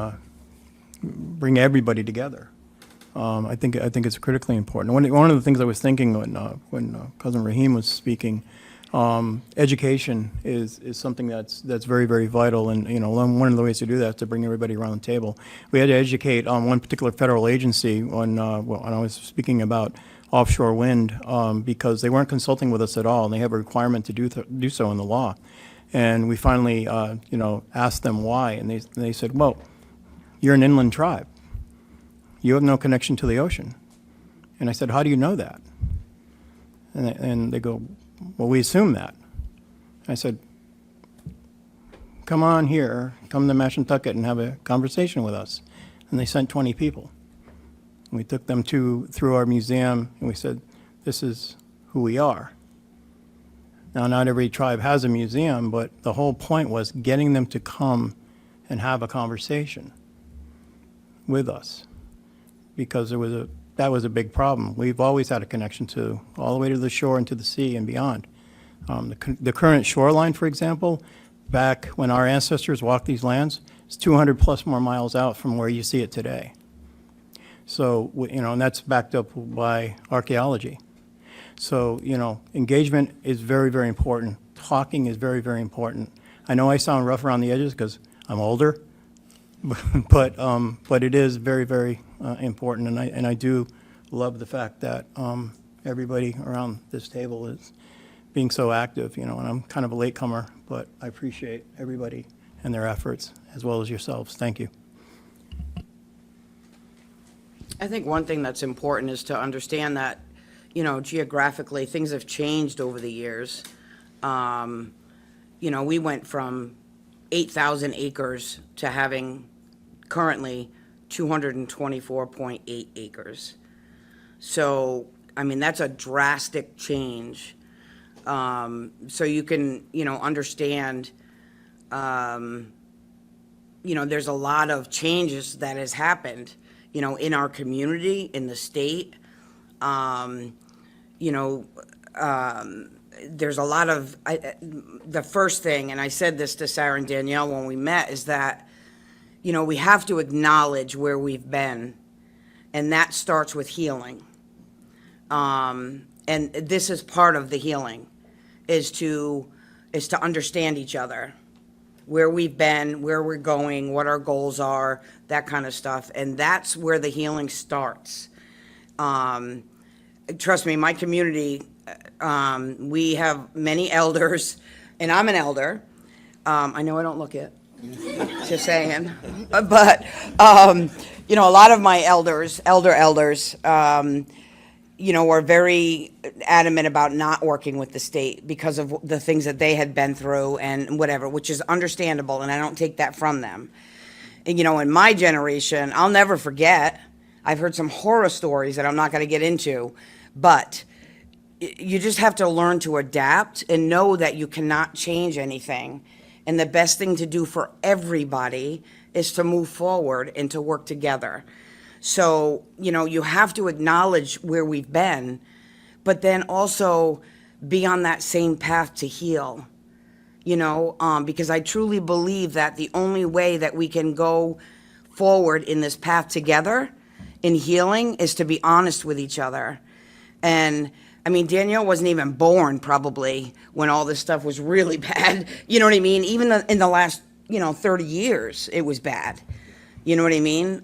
everybody together. I think it's critically important. One of the things I was thinking when Cousin Rahim was speaking, education is something that's very, very vital, and one of the ways to do that is to bring everybody around the table. We had to educate on one particular federal agency when I was speaking about offshore wind, because they weren't consulting with us at all, and they have a requirement to do so in the law. And we finally asked them why, and they said, well, you're an inland tribe. You have no connection to the ocean. And I said, how do you know that? And they go, well, we assume that. I said, come on here, come to Mashantucket and have a conversation with us. And they sent 20 people. And we took them through our museum, and we said, this is who we are. Now, not every tribe has a museum, but the whole point was getting them to come and have a conversation with us, because that was a big problem. We've always had a connection to all the way to the shore and to the sea and beyond. The current shoreline, for example, back when our ancestors walked these lands, it's 200 plus more miles out from where you see it today. So, and that's backed up by archaeology. So, engagement is very, very important. Talking is very, very important. I know I sound rough around the edges because I'm older, but it is very, very important, and I do love the fact that everybody around this table is being so active, and I'm kind of a latecomer, but I appreciate everybody and their efforts, as well as yourselves. Thank you. I think one thing that's important is to understand that, geographically, things have changed over the years. We went from 8,000 acres to having currently 224.8 acres. So, that's a drastic change. So you can, understand, there's a lot of changes that has happened, in our community, in the state. There's a lot of, the first thing, and I said this to Sarah and Danielle when we met, is that, we have to acknowledge where we've been, and that starts with healing. And this is part of the healing, is to understand each other, where we've been, where we're going, what our goals are, that kind of stuff. And that's where the healing starts. Trust me, my community, we have many elders, and I'm an elder. I know I don't look it, just saying. But, a lot of my elders, were very adamant about not working with the state because of the things that they had been through and whatever, which is understandable, and I don't take that from them. And, in my generation, I'll never forget, I've heard some horror stories that I'm not going to get into, but you just have to learn to adapt and know that you cannot change anything. And the best thing to do for everybody is to move forward and to work together. So, you have to acknowledge where we've been, but then also be on that same path to heal, because I truly believe that the only way that we can go forward in this path together in healing is to be honest with each other. And Danielle wasn't even born probably when all this stuff was really bad. You know what I mean? Even in the last, 30 years, it was bad. You know what I mean?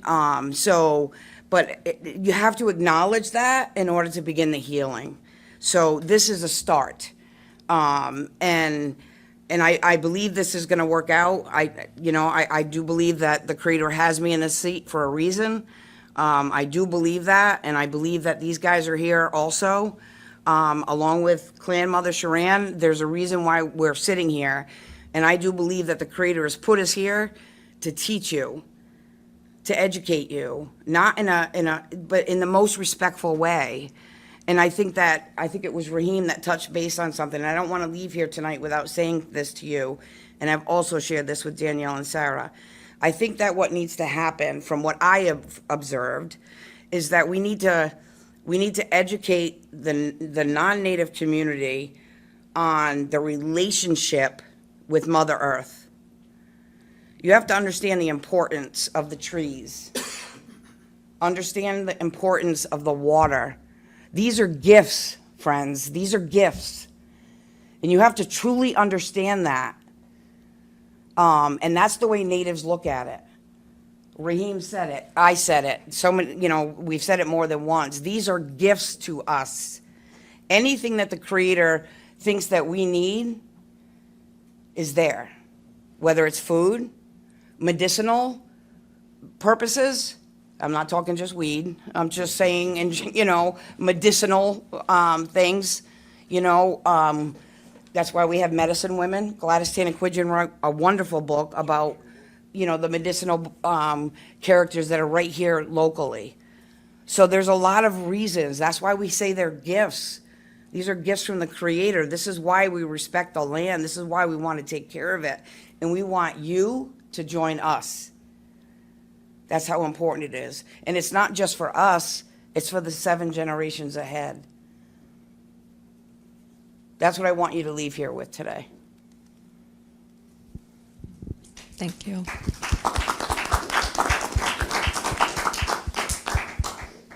But you have to acknowledge that in order to begin the healing. So this is a start. And I believe this is gonna work out. I do believe that the Creator has me in this seat for a reason. I do believe that, and I believe that these guys are here also. Along with Clan Mother Sharan, there's a reason why we're sitting here. And I do believe that the Creator has put us here to teach you, to educate you, not but in the most respectful way. And I think it was Raheem that touched base on something. And I don't want to leave here tonight without saying this to you. And I've also shared this with Danielle and Sarah. I think that what needs to happen, from what I have observed, is that we need to educate the non-Native community on the relationship with Mother Earth. You have to understand the importance of the trees. Understand the importance of the water. These are gifts, friends. These are gifts. And you have to truly understand that. And that's the way Natives look at it. Raheem said it. I said it. So many, we've said it more than once. These are gifts to us. Anything that the Creator thinks that we need is there. Whether it's food, medicinal purposes. I'm not talking just weed. I'm just saying, medicinal things. That's why we have medicine women. Gladys Tanaquidgeon wrote a wonderful book about, the medicinal characters that are right here locally. So there's a lot of reasons. That's why we say they're gifts. These are gifts from the Creator. This is why we respect the land. This is why we want to take care of it. And we want you to join us. That's how important it is. And it's not just for us, it's for the 7 generations ahead. That's what I want you to leave here with today. Thank you.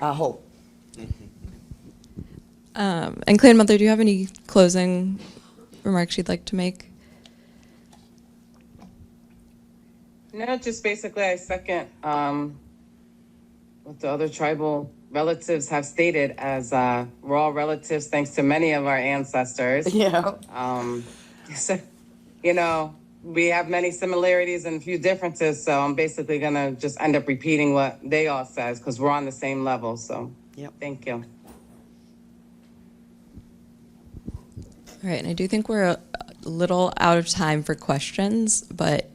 I hope. And Clan Mother, do you have any closing remarks you'd like to make? No, just basically I second what the other tribal relatives have stated, as we're all relatives thanks to many of our ancestors. Yeah. We have many similarities and a few differences, so I'm basically gonna just end up repeating what they all says because we're on the same level. So thank you. All right, and I do think we're a little out of time for questions, but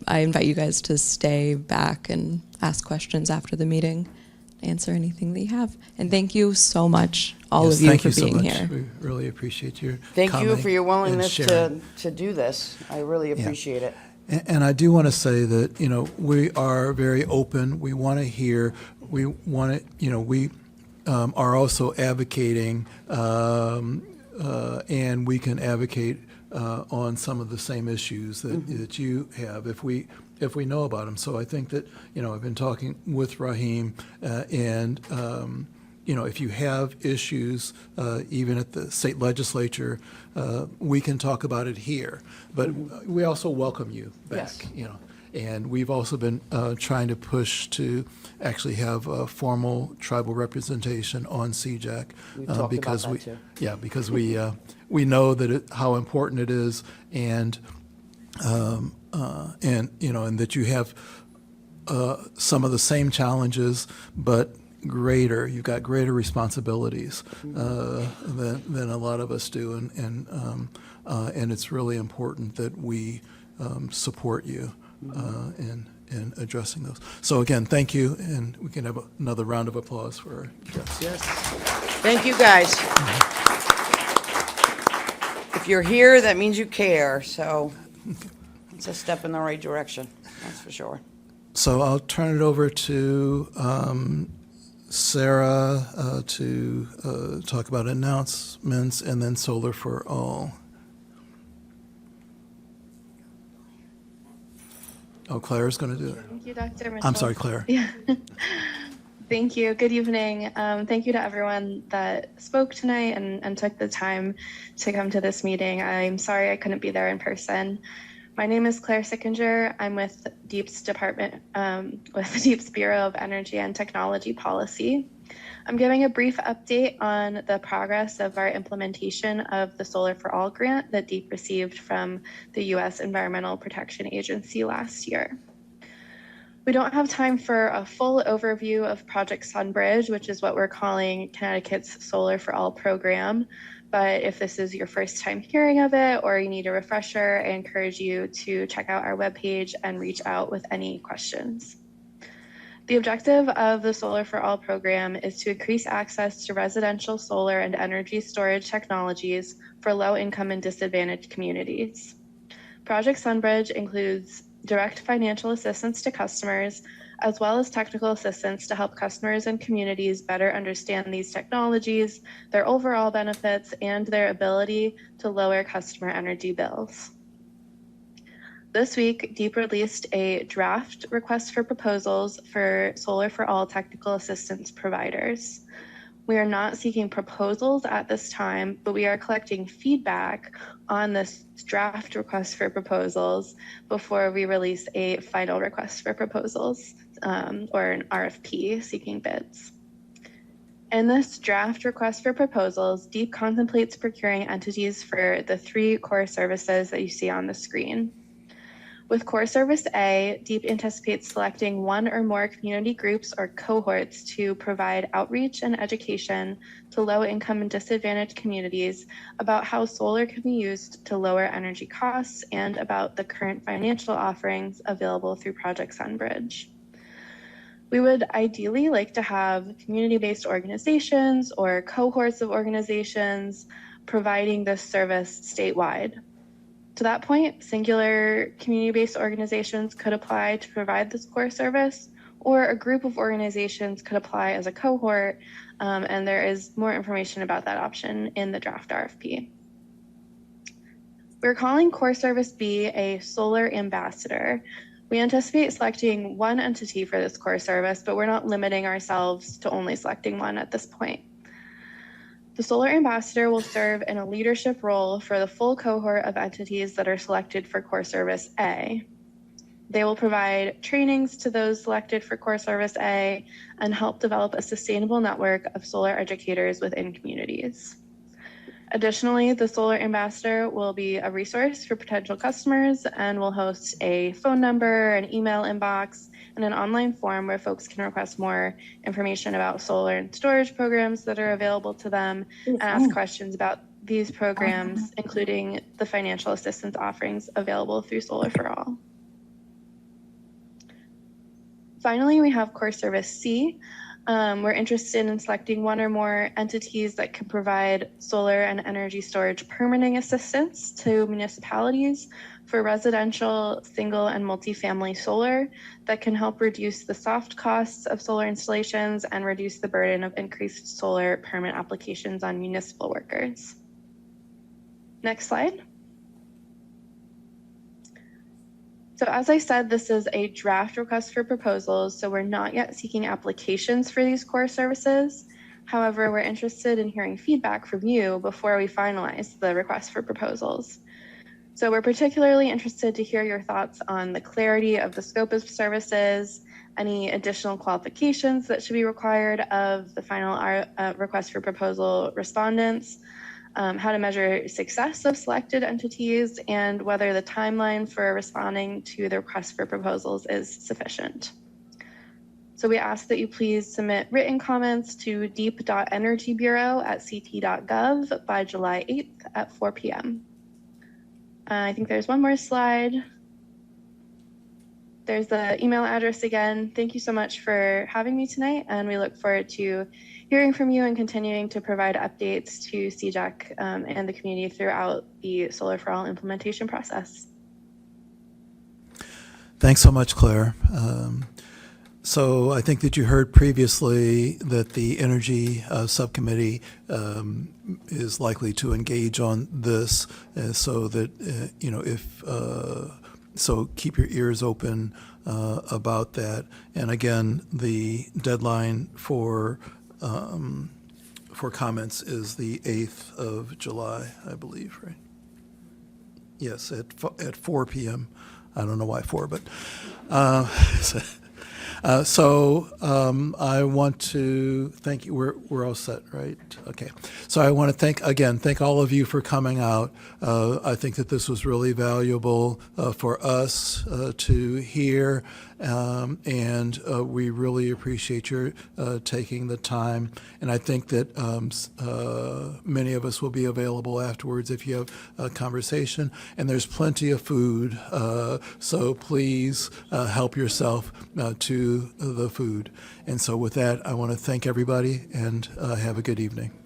I invite you guys to stay back and ask questions after the meeting, answer anything that you have. And thank you so much, all of you, for being here. We really appreciate your Thank you coming for your willingness and sharing. to do this. I really appreciate it. And I do want to say that, we are very open. We want to hear. We want to, we are also advocating, and we can advocate on some of the same issues that you have if we know about them. So I think that, I've been talking with Raheem, and if you have issues, even at the state legislature, we can talk about it here. But we also welcome you back, And we've also been trying to push to actually have a formal tribal representation on CEEJAC. We've talked because about that too. Yeah, because we know that how important it is, and that you have some of the same challenges, but greater. You've got greater responsibilities than a lot of us do, and it's really important that we support you in addressing those. So again, thank you, and we can have another round of applause for our guests. Yes. Thank you, guys. If you're here, that means you care. So it's a step in the right direction. That's for sure. So I'll turn it over to Sarah to talk about announcements, and then Solar for All. Oh, Claire's going to do it. Thank you, Dr. Mitchell. I'm sorry, Claire. Yeah. Thank you. Good evening. Thank you to everyone that spoke tonight and took the time to come to this meeting. I'm sorry I couldn't be there in person. My name is Claire Sickinger. I'm with DEEP's department, with the DEEP's Bureau of Energy and Technology Policy. I'm giving a brief update on the progress of our implementation of the Solar for All grant that DEEP received from the U.S. Environmental Protection Agency last year. We don't have time for a full overview of Project Sunbridge, which is what we're calling Connecticut's Solar for All program. But if this is your first time hearing of it or you need a refresher, I encourage you to check out our webpage and reach out with any questions. The objective of the Solar for All program is to increase access to residential solar and energy storage technologies for low-income and disadvantaged communities. Project Sunbridge includes direct financial assistance to customers, as well as technical assistance to help customers and communities better understand these technologies, their overall benefits, and their ability to lower customer energy bills. This week, DEEP released a draft request for proposals for Solar for All technical assistance providers. We are not seeking proposals at this time, but we are collecting feedback on this draft request for proposals before we release a final request for proposals, or an RFP seeking bids. In this draft request for proposals, DEEP contemplates procuring entities for the 3 core services that you see on the screen. With Core Service A, DEEP anticipates selecting 1 or more community groups or cohorts to provide outreach and education to low-income and disadvantaged communities about how solar can be used to lower energy costs and about the current financial offerings available through Project Sunbridge. We would ideally like to have community-based organizations or cohorts of organizations providing this service statewide. To that point, singular community-based organizations could apply to provide this core service, or a group of organizations could apply as a cohort, and there is more information about that option in the draft RFP. We're calling Core Service B a Solar Ambassador. We anticipate selecting 1 entity for this core service, but we're not limiting ourselves to only selecting 1 at this point. The Solar Ambassador will serve in a leadership role for the full cohort of entities that are selected for Core Service A. They will provide trainings to those selected for Core Service A and help develop a sustainable network of solar educators within communities. Additionally, the Solar Ambassador will be a resource for potential customers and will host a phone number, an email inbox, and an online form where folks can request more information about solar and storage programs that are available to them and ask questions about these programs, including the financial assistance offerings available through Solar for All. Finally, we have Core Service C. We're interested in selecting 1 or more entities that can provide solar and energy storage permitting assistance to municipalities for residential, single, and multifamily solar that can help reduce the soft costs of solar installations and reduce the burden of increased solar permit applications on municipal workers. Next slide. So as I said, this is a draft request for proposals, so we're not yet seeking applications for these core services. However, we're interested in hearing feedback from you before we finalize the request for proposals. So we're particularly interested to hear your thoughts on the clarity of the scope of services, any additional qualifications that should be required of the final request for proposal respondents, how to measure success of selected entities, and whether the timeline for responding to the request for proposals is sufficient. So we ask that you please submit written comments to deep.energybureau@ct.gov by July 8th at 4 p.m. I think there's one more slide. There's the email address again. Thank you so much for having me tonight, and we look forward to hearing from you and continuing to provide updates to CEEJAC and the community throughout the Solar for All implementation process. Thanks so much, Claire. So I think that you heard previously that the Energy Subcommittee is likely to engage on this, so that, so keep your ears open about that. And again, the deadline for comments is the 8th of July, I believe, right? Yes, at 4 p.m. I don't know why 4, but I want to thank you. We're all set, right? Okay. So I want to thank all of you for coming out. I think that this was really valuable for us to hear, and we really appreciate your taking the time. And I think that many of us will be available afterwards if you have a conversation. And there's plenty of food, so please help yourself to the food. And so with that, I want to thank everybody and have a good evening.